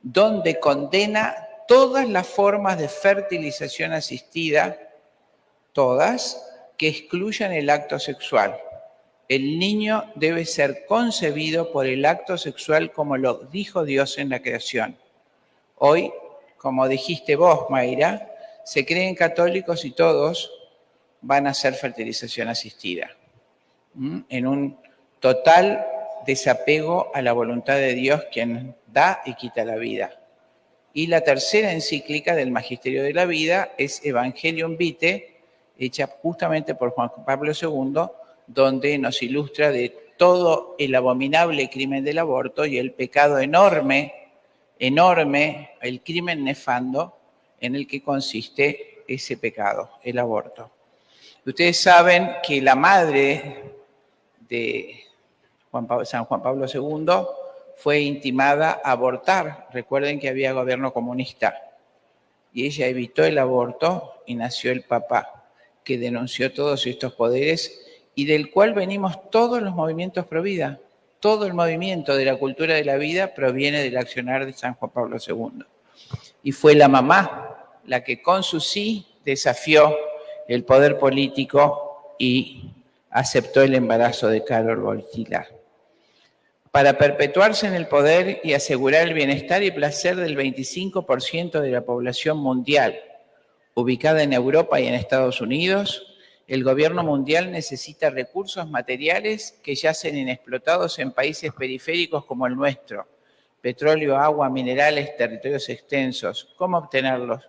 donde condena todas las formas de fertilización asistida, todas, que excluyan el acto sexual. El niño debe ser concebido por el acto sexual como lo dijo Dios en la creación. Hoy, como dijiste vos, Mayra, se creen católicos y todos van a hacer fertilización asistida, en un total desapego a la voluntad de Dios, quien da y quita la vida. Y la tercera encíclica del Magisterio de la Vida es Evangelium Vitae, hecha justamente por Juan Pablo II, donde nos ilustra de todo el abominable crimen del aborto y el pecado enorme, el crimen nefando en el que consiste ese pecado, el aborto. Ustedes saben que la madre de San Juan Pablo II fue intimada a abortar. Recuerden que había gobierno comunista y ella evitó el aborto y nació el Papa, que denunció todos estos poderes y del cual venimos todos los movimientos pro vida. Todo el movimiento de la cultura de la vida proviene del accionar de San Juan Pablo II. Y fue la mamá la que con su sí desafió el poder político y aceptó el embarazo de Karol Wojtyła. Para perpetuarse en el poder y asegurar el bienestar y placer del 25% de la población mundial, ubicada en Europa y en Estados Unidos, el gobierno mundial necesita recursos materiales que yacen inexplotados en países periféricos como el nuestro: petróleo, agua, minerales, territorios extensos. ¿Cómo obtenerlos?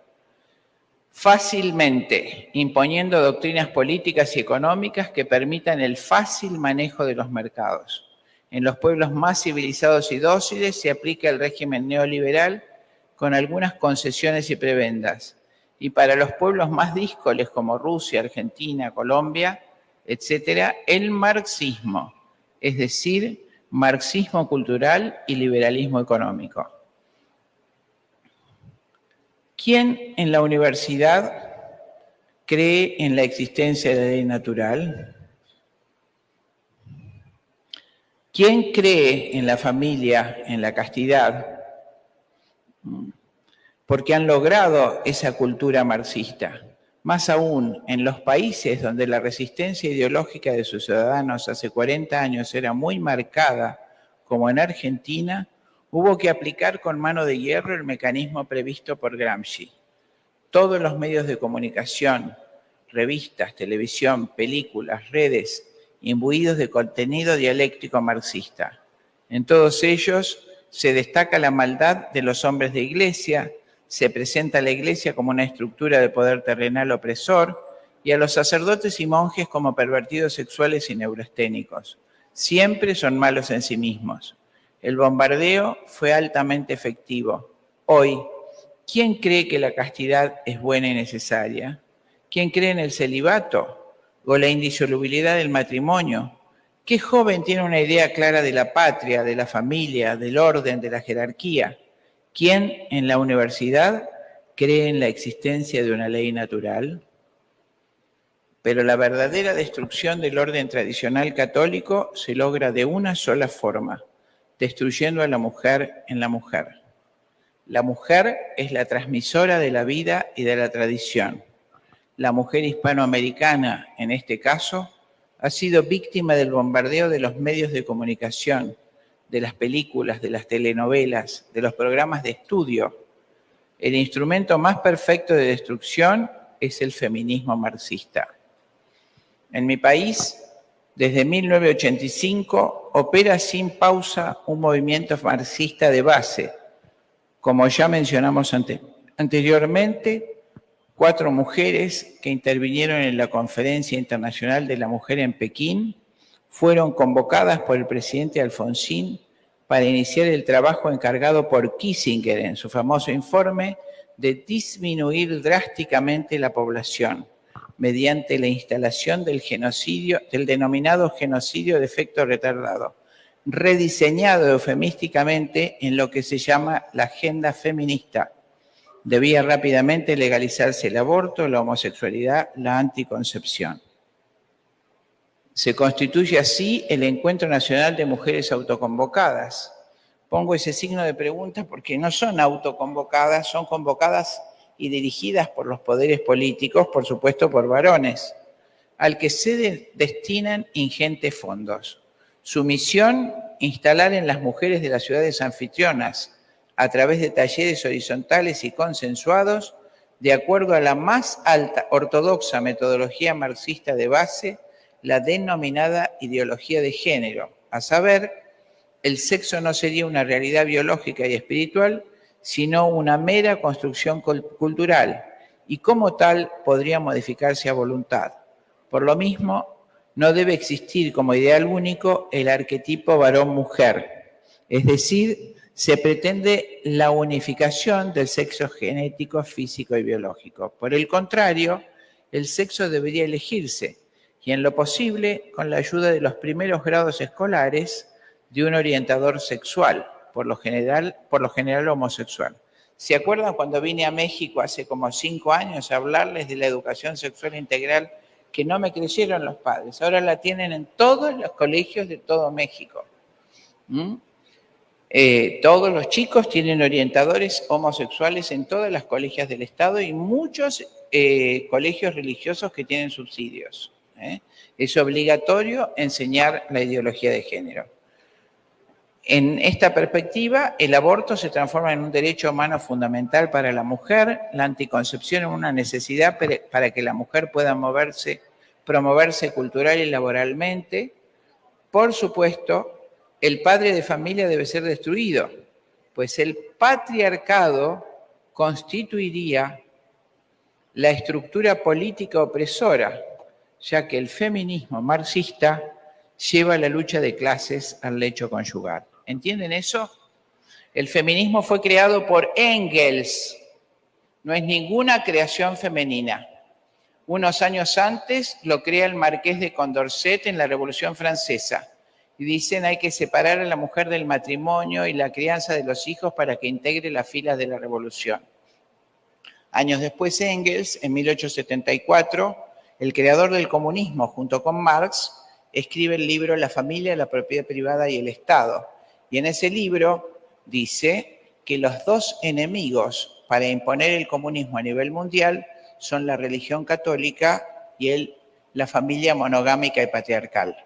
Fácilmente, imponiendo doctrinas políticas y económicas que permitan el fácil manejo de los mercados. En los pueblos más civilizados y dóciles se aplica el régimen neoliberal con algunas concesiones y prebendas. Y para los pueblos más díscoles como Rusia, Argentina, Colombia, etcétera, el marxismo, es decir, marxismo cultural y liberalismo económico. ¿Quién en la universidad cree en la existencia de la ley natural? ¿Quién cree en la familia, en la castidad? Porque han logrado esa cultura marxista. Más aún, en los países donde la resistencia ideológica de sus ciudadanos hace 40 años era muy marcada, como en Argentina, Hubo que aplicar con mano de hierro el mecanismo previsto por Gramsci. Todos los medios de comunicación, revistas, televisión, películas, redes, imbuidos de contenido dialéctico marxista. En todos ellos se destaca la maldad de los hombres de iglesia, se presenta a la iglesia como una estructura de poder terrenal opresor y a los sacerdotes y monjes como pervertidos sexuales y neurasténicos. Siempre son malos en sí mismos. El bombardeo fue altamente efectivo. Hoy, ¿quién cree que la castidad es buena y necesaria? ¿Quién cree en el celibato o la indisolubilidad del matrimonio? ¿Qué joven tiene una idea clara de la patria, de la familia, del orden, de la jerarquía? ¿Quién en la universidad cree en la existencia de una ley natural? Pero la verdadera destrucción del orden tradicional católico se logra de una sola forma, destruyendo a la mujer en la mujer. La mujer es la transmisora de la vida y de la tradición. La mujer hispanoamericana, en este caso, ha sido víctima del bombardeo de los medios de comunicación, de las películas, de las telenovelas, de los programas de estudio. El instrumento más perfecto de destrucción es el feminismo marxista. En mi país, desde 1985, opera sin pausa un movimiento marxista de base. Como ya mencionamos anteriormente, 4 mujeres que intervinieron en la Conferencia Internacional de la Mujer en Pekín fueron convocadas por el presidente Alfonsín para iniciar el trabajo encargado por Kissinger en su famoso informe de disminuir drásticamente la población mediante la instalación del denominado genocidio de efecto retardado, rediseñado eufemísticamente en lo que se llama la agenda feminista. Debía rápidamente legalizarse el aborto, la homosexualidad, la anticoncepción. Se constituye así el Encuentro Nacional de Mujeres Autoconvocadas. Pongo ese signo de pregunta porque no son autoconvocadas, son convocadas y dirigidas por los poderes políticos, por supuesto por varones, al que se destinan ingentes fondos. Su misión, instalar en las mujeres de las ciudades anfitrionas, a través de talleres horizontales y consensuados, de acuerdo a la más alta ortodoxa metodología marxista de base, la denominada ideología de género, a saber, el sexo no sería una realidad biológica y espiritual, sino una mera construcción cultural, y como tal podría modificarse a voluntad. Por lo mismo, no debe existir como ideal único el arquetipo varón-mujer, es decir, se pretende la unificación del sexo genético, físico y biológico. Por el contrario, el sexo debería elegirse, y en lo posible con la ayuda de los primeros grados escolares de un orientador sexual, por lo general homosexual. ¿Se acuerdan cuando vine a México hace como 5 años a hablarles de la educación sexual integral que no me creyeron los padres? Ahora la tienen en todos los colegios de todo México. Todos los chicos tienen orientadores homosexuales en todas las colegias del Estado y muchos colegios religiosos que tienen subsidios. Es obligatorio enseñar la ideología de género. En esta perspectiva, el aborto se transforma en un derecho humano fundamental para la mujer, la anticoncepción en una necesidad para que la mujer pueda promoverse cultural y laboralmente. Por supuesto, el padre de familia debe ser destruido, pues el patriarcado constituiría la estructura política opresora, ya que el feminismo marxista lleva la lucha de clases al lecho conyugal. ¿Entienden eso? El feminismo fue creado por Engels, no es ninguna creación femenina. Unos años antes lo crea el marqués de Condorcet en la Revolución Francesa. Y dicen hay que separar a la mujer del matrimonio y la crianza de los hijos para que integre las filas de la revolución. Años después Engels, en 1874, el creador del comunismo junto con Marx, escribe el libro La familia, la propiedad privada y el Estado. Y en ese libro dice que los 2 enemigos para imponer el comunismo a nivel mundial son la religión católica y la familia monogámica y patriarcal.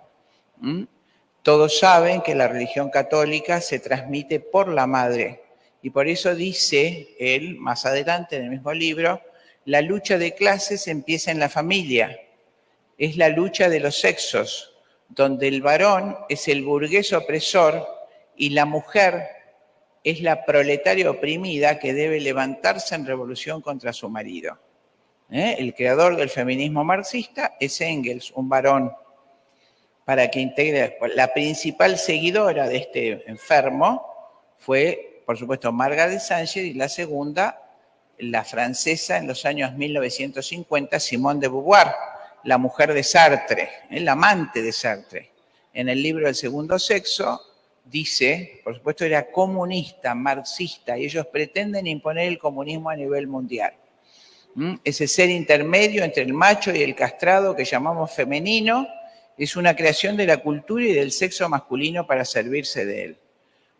Todos saben que la religión católica se transmite por la madre. Y por eso dice él, más adelante en el mismo libro, la lucha de clases empieza en la familia. Es la lucha de los sexos, donde el varón es el burgués opresor y la mujer es la proletaria oprimida que debe levantarse en revolución contra su marido. El creador del feminismo marxista es Engels, un varón, para que integre. La principal seguidora de este enfermo fue, por supuesto, Margaret Sanger, y la segunda, la francesa en los años 1950, Simone de Beauvoir, la mujer de Sartre, la amante de Sartre. En el libro El segundo sexo dice, por supuesto era comunista, marxista, y ellos pretenden imponer el comunismo a nivel mundial. Ese ser intermedio entre el macho y el castrado que llamamos femenino es una creación de la cultura y del sexo masculino para servirse de él.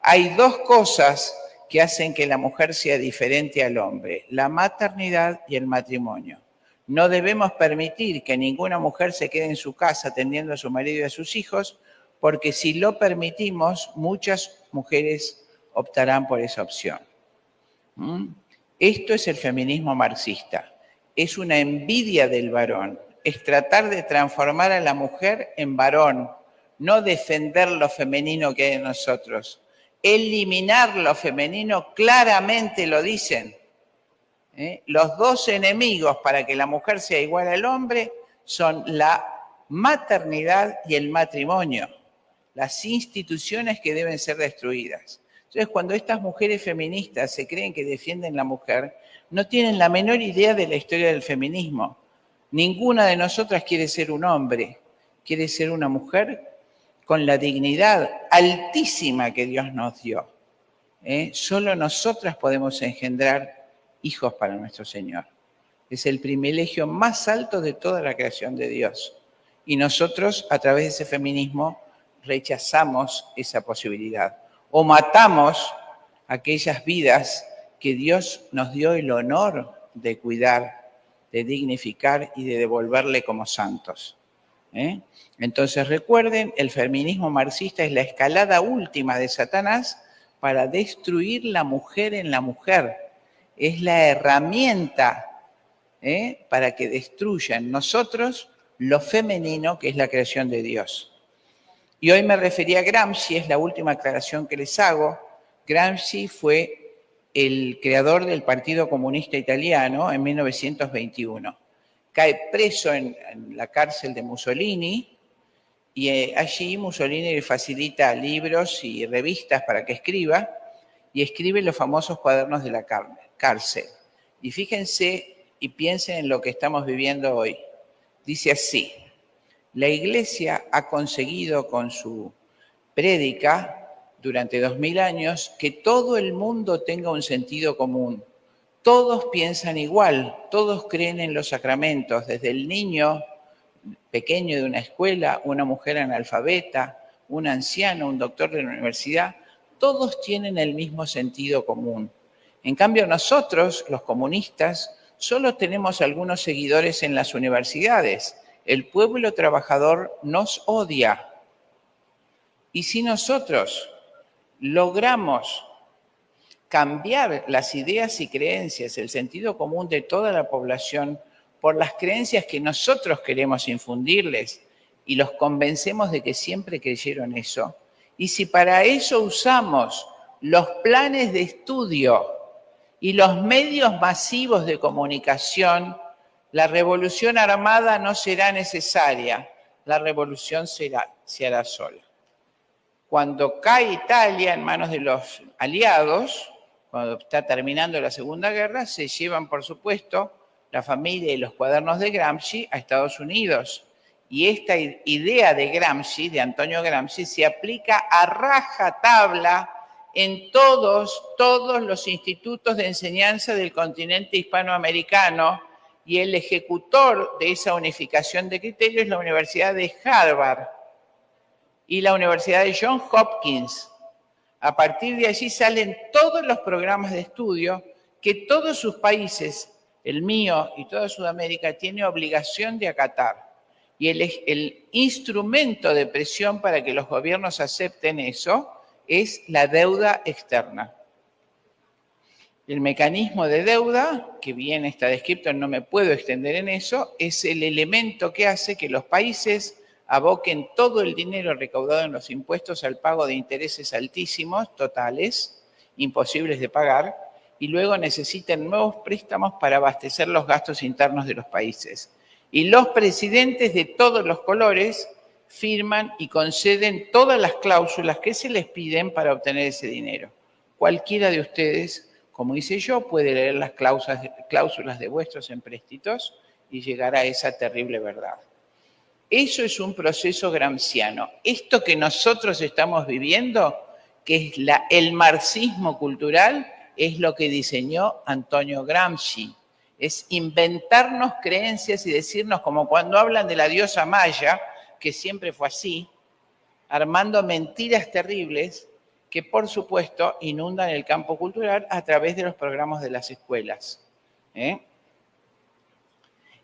Hay dos cosas que hacen que la mujer sea diferente al hombre: la maternidad y el matrimonio. No debemos permitir que ninguna mujer se quede en su casa atendiendo a su marido y a sus hijos, porque si lo permitimos, muchas mujeres optarán por esa opción. Esto es el feminismo marxista. Es una envidia del varón. Es tratar de transformar a la mujer en varón, no defender lo femenino que hay en nosotros. Eliminar lo femenino, claramente lo dicen. Los dos enemigos para que la mujer sea igual al hombre son la maternidad y el matrimonio, las instituciones que deben ser destruidas. Entonces, cuando estas mujeres feministas se creen que defienden la mujer, no tienen la menor idea de la historia del feminismo. Ninguna de nosotras quiere ser un hombre, quiere ser una mujer con la dignidad altísima que Dios nos dio. Solo nosotras podemos engendrar hijos para nuestro Señor. Es el privilegio más alto de toda la creación de Dios. Y nosotros, a través de ese feminismo, rechazamos esa posibilidad. O matamos aquellas vidas que Dios nos dio el honor de cuidar, de dignificar y de devolverle como santos. Entonces recuerden, el feminismo marxista es la escalada última de Satanás para destruir la mujer en la mujer. Es la herramienta para que destruya en nosotros lo femenino, que es la creación de Dios. Y hoy me refería a Gramsci, es la última aclaración que les hago. Gramsci fue el creador del Partido Comunista Italiano en 1921. Cae preso en la cárcel de Mussolini y allí Mussolini le facilita libros y revistas para que escriba, y escribe los famosos cuadernos de la cárcel. Y fíjense y piensen en lo que estamos viviendo hoy. Dice así: la Iglesia ha conseguido con su prédica durante 2000 años que todo el mundo tenga un sentido común. Todos piensan igual, todos creen en los sacramentos, desde el niño pequeño de una escuela, una mujer analfabeta, un anciano, un doctor de la universidad, todos tienen el mismo sentido común. En cambio, nosotros, los comunistas, solo tenemos algunos seguidores en las universidades. El pueblo trabajador nos odia. Y si nosotros logramos cambiar las ideas y creencias, el sentido común de toda la población por las creencias que nosotros queremos infundirles y los convencemos de que siempre creyeron eso, y si para eso usamos los planes de estudio y los medios masivos de comunicación, la revolución armada no será necesaria, la revolución se hará sola. Cuando cae Italia en manos de los aliados, cuando está terminando la Segunda Guerra, se llevan, por supuesto, la familia y los cuadernos de Gramsci a Estados Unidos. Y esta idea de Gramsci, de Antonio Gramsci, se aplica a rajatabla en todos los institutos de enseñanza del continente hispanoamericano, y el ejecutor de esa unificación de criterios es la Universidad de Harvard y la Universidad de Johns Hopkins. A partir de allí salen todos los programas de estudio que todos sus países, el mío y toda Sudamérica, tiene obligación de acatar. Y el instrumento de presión para que los gobiernos acepten eso es la deuda externa. El mecanismo de deuda, que bien está descrito, no me puedo extender en eso, es el elemento que hace que los países aboquen todo el dinero recaudado en los impuestos al pago de intereses altísimos, totales, imposibles de pagar, y luego necesiten nuevos préstamos para abastecer los gastos internos de los países. Y los presidentes de todos los colores firman y conceden todas las cláusulas que se les piden para obtener ese dinero. Cualquiera de ustedes, como hice yo, puede leer las cláusulas de vuestros empréstitos y llegar a esa terrible verdad. Eso es un proceso gramsciano. Esto que nosotros estamos viviendo, que es el marxismo cultural, es lo que diseñó Antonio Gramsci. Es inventarnos creencias y decirnos, como cuando hablan de la diosa Maya, que siempre fue así, armando mentiras terribles que, por supuesto, inundan el campo cultural a través de los programas de las escuelas.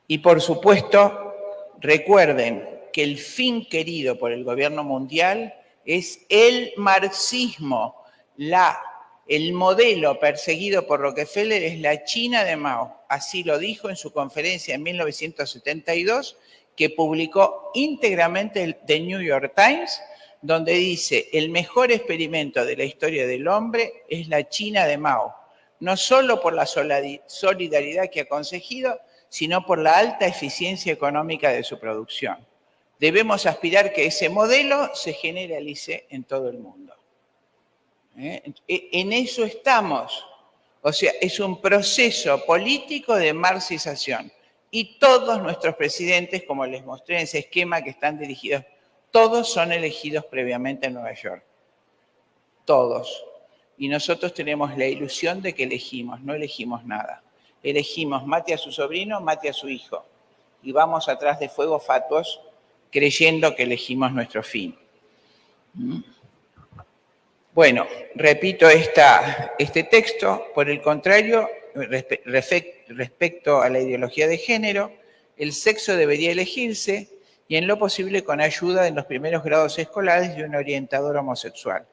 Y, por supuesto, recuerden que el fin querido por el gobierno mundial es el marxismo. El modelo perseguido por Rockefeller es la China de Mao. Así lo dijo en su conferencia en 1972, que publicó íntegramente el The New York Times, donde dice: el mejor experimento de la historia del hombre es la China de Mao, no solo por la solidaridad que ha conseguido, sino por la alta eficiencia económica de su producción. Debemos aspirar que ese modelo se generalice en todo el mundo. En eso estamos. O sea, es un proceso político de marxización. Y todos nuestros presidentes, como les mostré en ese esquema que están dirigidos, todos son elegidos previamente en Nueva York. Todos. Y nosotros tenemos la ilusión de que elegimos, no elegimos nada. Elegimos mate a su sobrino, mate a su hijo. Y vamos atrás de fuegos fatuos creyendo que elegimos nuestro fin. Bueno, repito este texto. Por el contrario, respecto a la ideología de género, el sexo debería elegirse y en lo posible con ayuda en los primeros grados escolares de un orientador homosexual.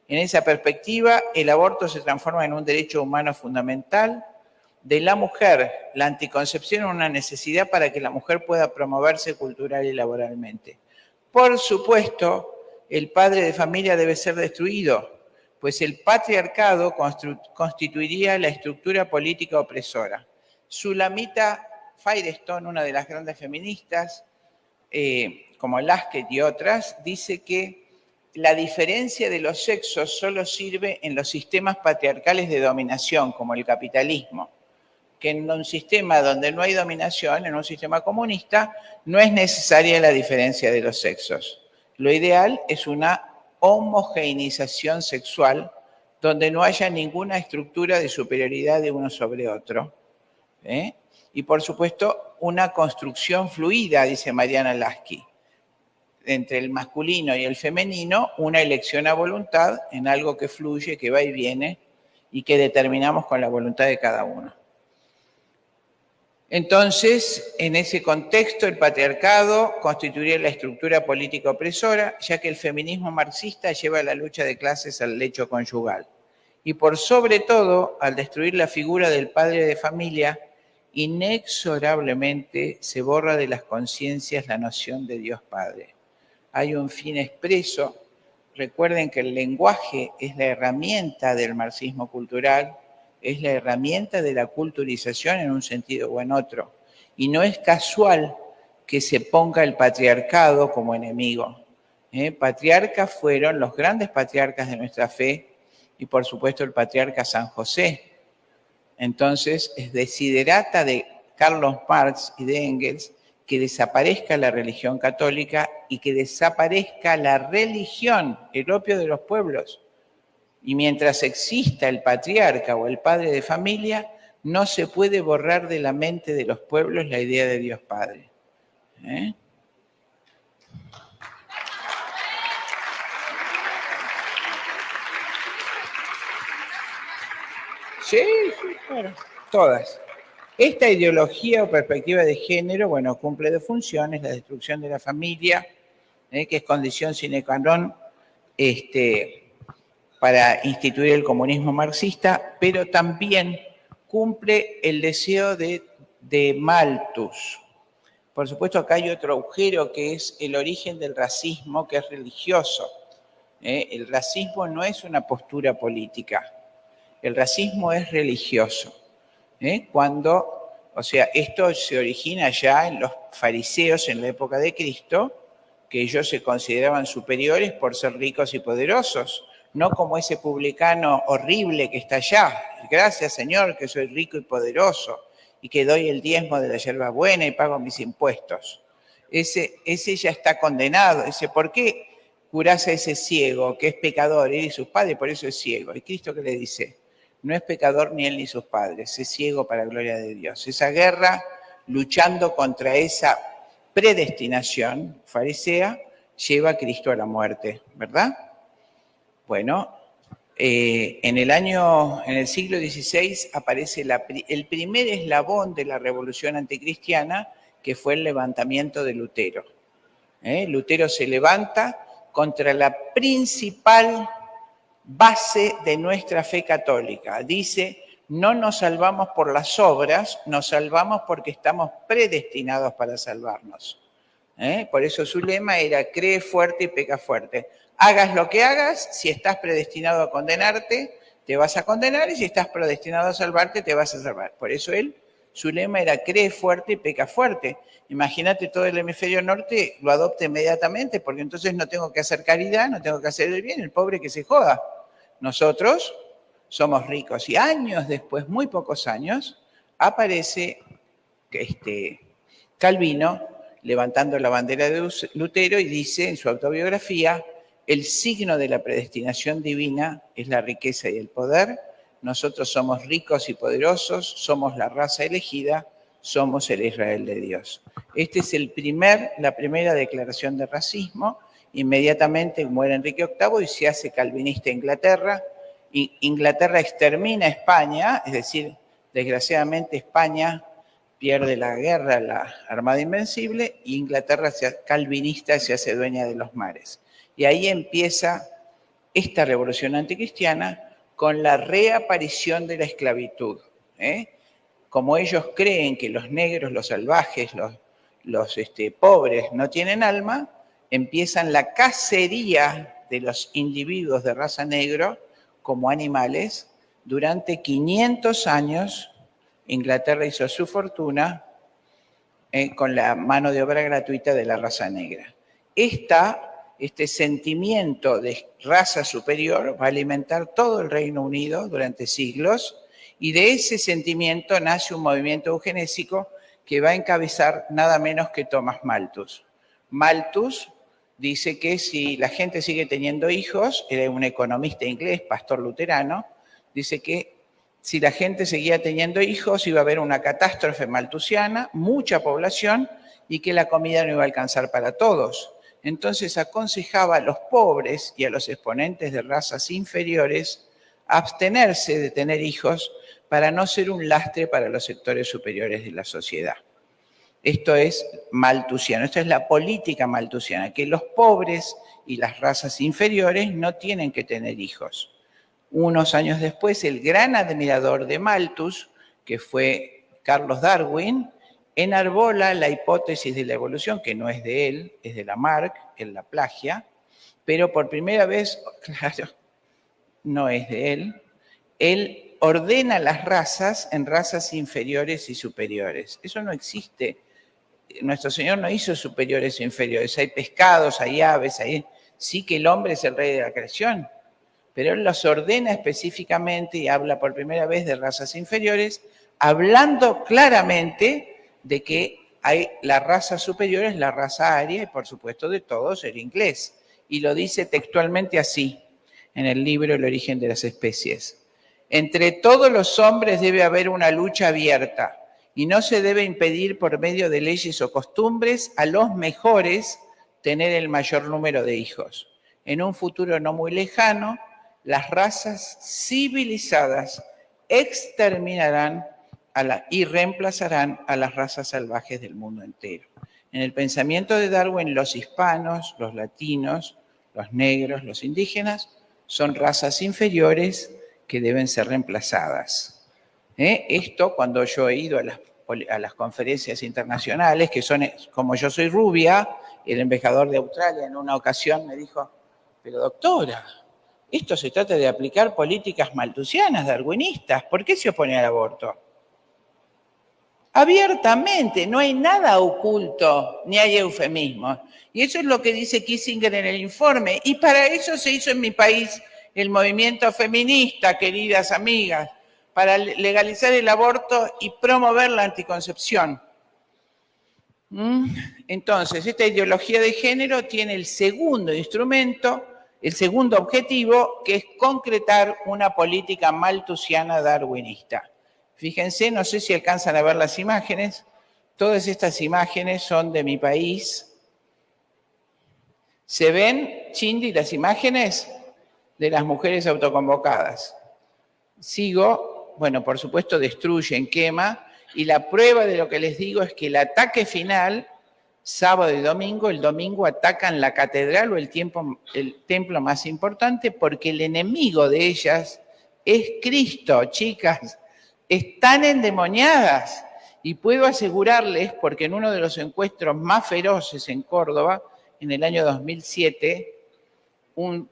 En esa perspectiva, el aborto se transforma en un derecho humano fundamental de la mujer, la anticoncepción es una necesidad para que la mujer pueda promoverse cultural y laboralmente. Por supuesto, el padre de familia debe ser destruido, pues el patriarcado constituiría la estructura política opresora. Sulamita Firestone, una de las grandes feministas, como Lasket y otras, dice que la diferencia de los sexos solo sirve en los sistemas patriarcales de dominación, como el capitalismo, que en un sistema donde no hay dominación, en un sistema comunista, no es necesaria la diferencia de los sexos. Lo ideal es una homogeneización sexual donde no haya ninguna estructura de superioridad de uno sobre otro. Y por supuesto, una construcción fluida, dice Mariana Lasky, entre el masculino y el femenino, una elección a voluntad en algo que fluye, que va y viene y que determinamos con la voluntad de cada uno. Entonces, en ese contexto, el patriarcado constituiría la estructura política opresora, ya que el feminismo marxista lleva la lucha de clases al lecho conyugal. Y por sobre todo, al destruir la figura del padre de familia, inexorablemente se borra de las conciencias la noción de Dios Padre. Hay un fin expreso. Recuerden que el lenguaje es la herramienta del marxismo cultural, es la herramienta de la culturización en un sentido o en otro. Y no es casual que se ponga el patriarcado como enemigo. Patriarcas fueron los grandes patriarcas de nuestra fe y por supuesto el patriarca San José. Entonces es desiderata de Carlos Marx y de Engels que desaparezca la religión católica y que desaparezca la religión, el opio de los pueblos. Y mientras exista el patriarca o el padre de familia, no se puede borrar de la mente de los pueblos la idea de Dios Padre. Sí, claro, todas. Esta ideología o perspectiva de género, bueno, cumple dos funciones: la destrucción de la familia, que es condición sine qua non para instituir el comunismo marxista, pero también cumple el deseo de Malthus. Por supuesto, acá hay otro agujero que es el origen del racismo, que es religioso. El racismo no es una postura política, el racismo es religioso. Esto se origina ya en los fariseos en la época de Cristo, que ellos se consideraban superiores por ser ricos y poderosos, no como ese publicano horrible que está allá. Gracias, Señor, que soy rico y poderoso y que doy el diezmo de la hierbabuena y pago mis impuestos. Ese ya está condenado. Dice, ¿por qué curás a ese ciego que es pecador, él y sus padres, por eso es ciego? ¿Y Cristo qué le dice? No es pecador ni él ni sus padres, es ciego para la gloria de Dios. Esa guerra, luchando contra esa predestinación farisea, lleva a Cristo a la muerte, ¿verdad? Bueno, en el siglo XVI aparece el primer eslabón de la revolución anticristiana, que fue el levantamiento de Lutero. Lutero se levanta contra la principal base de nuestra fe católica. Dice, no nos salvamos por las obras, nos salvamos porque estamos predestinados para salvarnos. Por eso su lema era, cree fuerte y peca fuerte. Hagas lo que hagas, si estás predestinado a condenarte, te vas a condenar, y si estás predestinado a salvarte, te vas a salvar. Por eso su lema era, cree fuerte y peca fuerte. Imagínate, todo el hemisferio norte lo adopta inmediatamente, porque entonces no tengo que hacer caridad, no tengo que hacer el bien, el pobre que se joda. Nosotros somos ricos. Y años después, muy pocos años, aparece Calvino levantando la bandera de Lutero y dice en su autobiografía, el signo de la predestinación divina es la riqueza y el poder. Nosotros somos ricos y poderosos, somos la raza elegida, somos el Israel de Dios. Esta es la primera declaración de racismo. Inmediatamente muere Enrique VIII y se hace calvinista Inglaterra. Inglaterra extermina a España, es decir, desgraciadamente España pierde la guerra, la Armada Invencible, y Inglaterra calvinista se hace dueña de los mares. Y ahí empieza esta revolución anticristiana con la reaparición de la esclavitud. Como ellos creen que los negros, los salvajes, los pobres no tienen alma, empiezan la cacería de los individuos de raza negra como animales. Durante 500 años, Inglaterra hizo su fortuna con la mano de obra gratuita de la raza negra. Este sentimiento de raza superior va a alimentar todo el Reino Unido durante siglos, y de ese sentimiento nace un movimiento eugenésico que va a encabezar nada menos que Thomas Malthus. Malthus dice que si la gente sigue teniendo hijos, era un economista inglés, pastor luterano, dice que si la gente seguía teniendo hijos iba a haber una catástrofe malthusiana, mucha población, y que la comida no iba a alcanzar para todos. Entonces aconsejaba a los pobres y a los exponentes de razas inferiores a abstenerse de tener hijos para no ser un lastre para los sectores superiores de la sociedad. Esto es malthusiano, esto es la política malthusiana, que los pobres y las razas inferiores no tienen que tener hijos. Unos años después, el gran admirador de Malthus, que fue Carlos Darwin, enarbola la hipótesis de la evolución, que no es de él, es de Lamarck, él la plagia, pero por primera vez, claro, no es de él ordena las razas en razas inferiores y superiores. Eso no existe. Nuestro Señor no hizo superiores e inferiores. Hay pescados, hay aves, sí que el hombre es el rey de la creación, pero Él los ordena específicamente y habla por primera vez de razas inferiores, hablando claramente de que la raza superior es la raza aria y por supuesto de todos el inglés. Y lo dice textualmente así en el libro El origen de las especies. Entre todos los hombres debe haber una lucha abierta y no se debe impedir por medio de leyes o costumbres a los mejores tener el mayor número de hijos. En un futuro no muy lejano, las razas civilizadas exterminarán y reemplazarán a las razas salvajes del mundo entero. En el pensamiento de Darwin, los hispanos, los latinos, los negros, los indígenas, son razas inferiores que deben ser reemplazadas. Esto, cuando yo he ido a las conferencias internacionales, que son, como yo soy rubia, el embajador de Australia en una ocasión me dijo, pero doctora, esto se trata de aplicar políticas malthusianas, darwinistas, ¿por qué se opone al aborto? Abiertamente, no hay nada oculto, ni hay eufemismos. Y eso es lo que dice Kissinger en el informe. Y para eso se hizo en mi país el movimiento feminista, queridas amigas, para legalizar el aborto y promover la anticoncepción. Entonces, esta ideología de género tiene el segundo instrumento, el segundo objetivo, que es concretar una política malthusiana darwinista. Fíjense, no sé si alcanzan a ver las imágenes. Todas estas imágenes son de mi país. ¿Se ven, Chindi, las imágenes de las mujeres autoconvocadas? Sigo, bueno, por supuesto destruyen, quema, y la prueba de lo que les digo es que el ataque final, sábado y domingo, el domingo atacan la catedral o el templo más importante, porque el enemigo de ellas es Cristo, chicas. Están endemoniadas y puedo asegurarles, porque en uno de los encuentros más feroces en Córdoba, en el año 2007,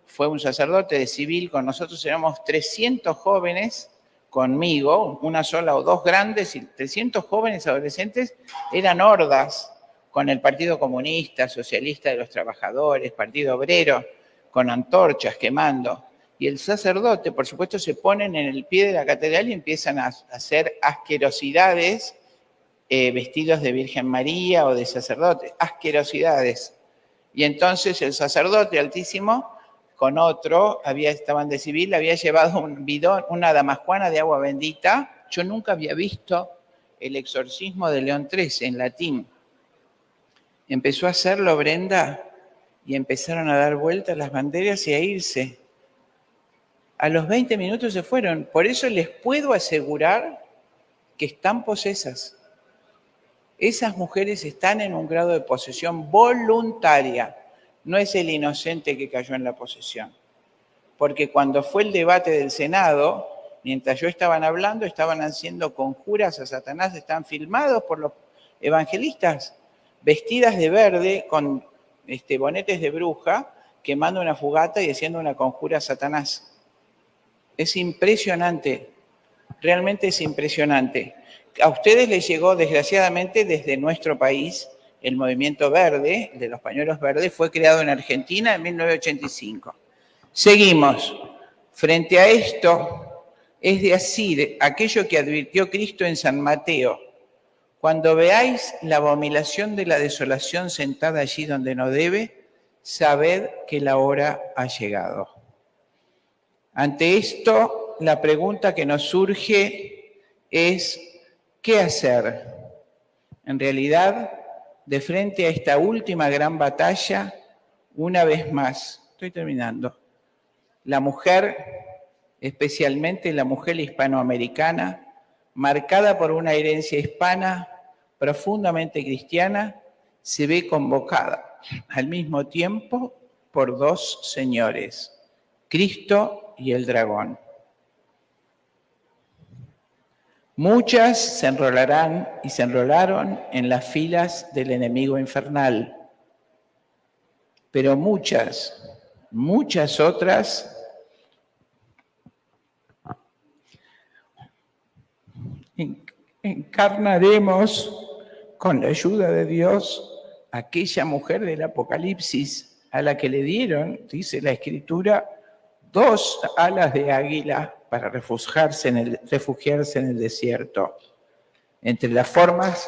fue un sacerdote de civil, con nosotros éramos 300 jóvenes conmigo, una sola o dos grandes, y 300 jóvenes adolescentes, eran hordas con el Partido Comunista, Socialista de los Trabajadores, Partido Obrero, con antorchas quemando. Y el sacerdote, por supuesto, se ponen en el pie de la catedral y empiezan a hacer asquerosidades, vestidos de Virgen María o de sacerdote, asquerosidades. Y entonces el sacerdote altísimo, con otro, estaban de civil, había llevado un bidón, una damascuana de agua bendita. Yo nunca había visto el exorcismo de León XIII en latín. Empezó a hacerlo Brenda y empezaron a dar vueltas las banderas y a irse. A los 20 minutos se fueron. Por eso les puedo asegurar que están posesas. Esas mujeres están en un grado de posesión voluntaria. No es el inocente que cayó en la posesión. Porque cuando fue el debate del Senado, mientras yo estaban hablando, estaban haciendo conjuras a Satanás, están filmados por los evangelistas, vestidas de verde, con bonetes de bruja, quemando una fogata y haciendo una conjura a Satanás. Es impresionante, realmente es impresionante. A ustedes les llegó, desgraciadamente, desde nuestro país, el movimiento verde, de los pañuelos verdes, fue creado en Argentina en 1985. Seguimos. Frente a esto, es decir, aquello que advirtió Cristo en San Mateo: cuando veáis la abominación de la desolación sentada allí donde no debe, sabed que la hora ha llegado. Ante esto, la pregunta que nos surge es, ¿qué hacer? En realidad, de frente a esta última gran batalla, una vez más, estoy terminando, la mujer, especialmente la mujer hispanoamericana, marcada por una herencia hispana profundamente cristiana, se ve convocada al mismo tiempo por dos señores, Cristo y el dragón. Muchas se enrolarán y se enrolaron en las filas del enemigo infernal, pero muchas otras encarnaremos con la ayuda de Dios aquella mujer del Apocalipsis a la que le dieron, dice la Escritura, 2 alas de águila para refugiarse en el desierto. Entre las formas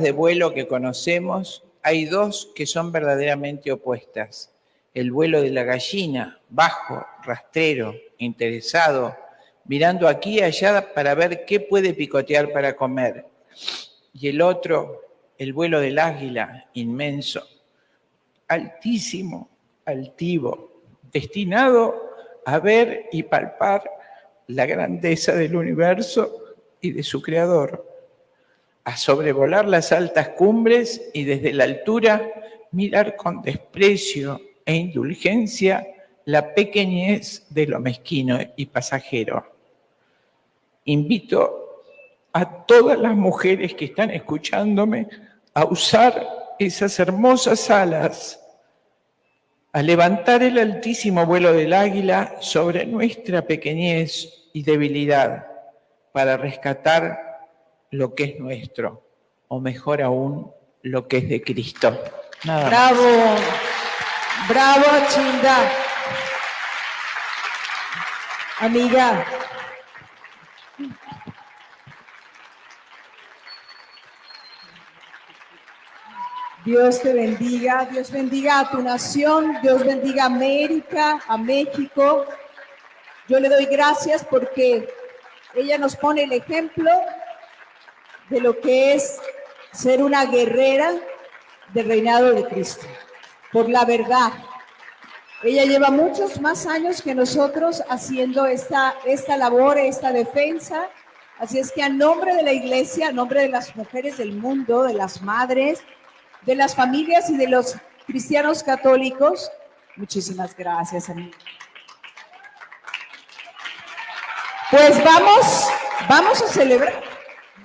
de vuelo que conocemos, hay dos que son verdaderamente opuestas. El vuelo de la gallina, bajo, rastrero, interesado, mirando aquí y allá para ver qué puede picotear para comer. Y el otro, el vuelo del águila, inmenso, altísimo, altivo, destinado a ver y palpar la grandeza del universo y de su creador, a sobrevolar las altas cumbres y desde la altura mirar con desprecio e indulgencia la pequeñez de lo mezquino y pasajero. Invito a todas las mujeres que están escuchándome a usar esas hermosas alas, a levantar el altísimo vuelo del águila sobre nuestra pequeñez y debilidad para rescatar lo que es nuestro, o mejor aún, lo que es de Cristo. Nada más. Bravo, bravo, Chinda. Amiga. Dios te bendiga, Dios bendiga a tu nación, Dios bendiga a América, a México. Yo le doy gracias porque ella nos pone el ejemplo de lo que es ser una guerrera del reinado de Cristo, por la verdad. Ella lleva muchos más años que nosotros haciendo esta labor, esta defensa. Así es que a nombre de la iglesia, a nombre de las mujeres del mundo, de las madres, de las familias y de los cristianos católicos, muchísimas gracias, amiga. Pues vamos a celebrar.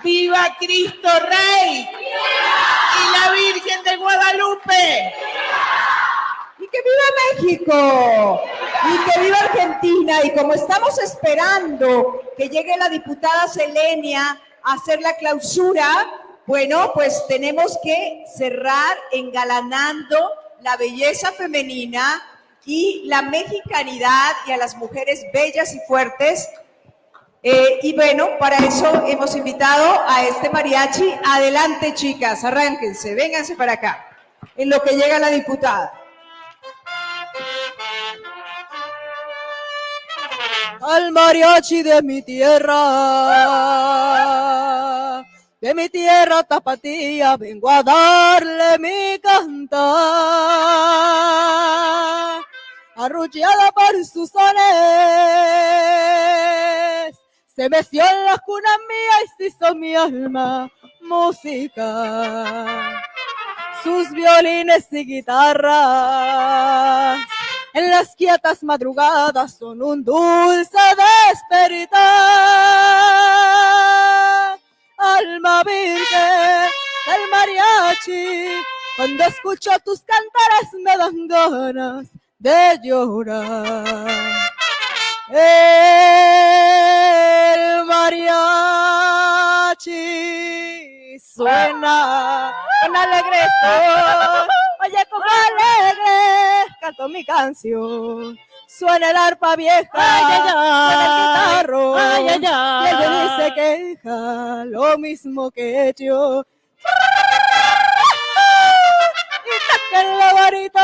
¡Viva Cristo Rey! ¡Viva! ¡Y la Virgen de Guadalupe! ¡Y que viva México! ¡Y que viva Argentina! Y como estamos esperando que llegue la diputada Selenia a hacer la clausura, bueno, pues tenemos que cerrar engalanando la belleza femenina y la mexicanidad y a las mujeres bellas y fuertes. Y bueno, para eso hemos invitado a este mariachi. Adelante, chicas, arránquense, vénganse para acá, en lo que llega la diputada. Al mariachi de mi tierra tapatía, vengo a darle mi cantar, arrullada por sus sones, se meció en las cunas mías y se hizo mi alma música. Sus violines y guitarras en las quietas madrugadas son un dulce despertar. Alma virgen del mariachi, cuando escucho tus cantares me dan ganas de llorar. El mariachi suena con alegre son, oye como alegre canto mi canción. Suena el arpa vieja, suena el guitarro, y ella ni se queja, lo mismo que yo. Y toca la varita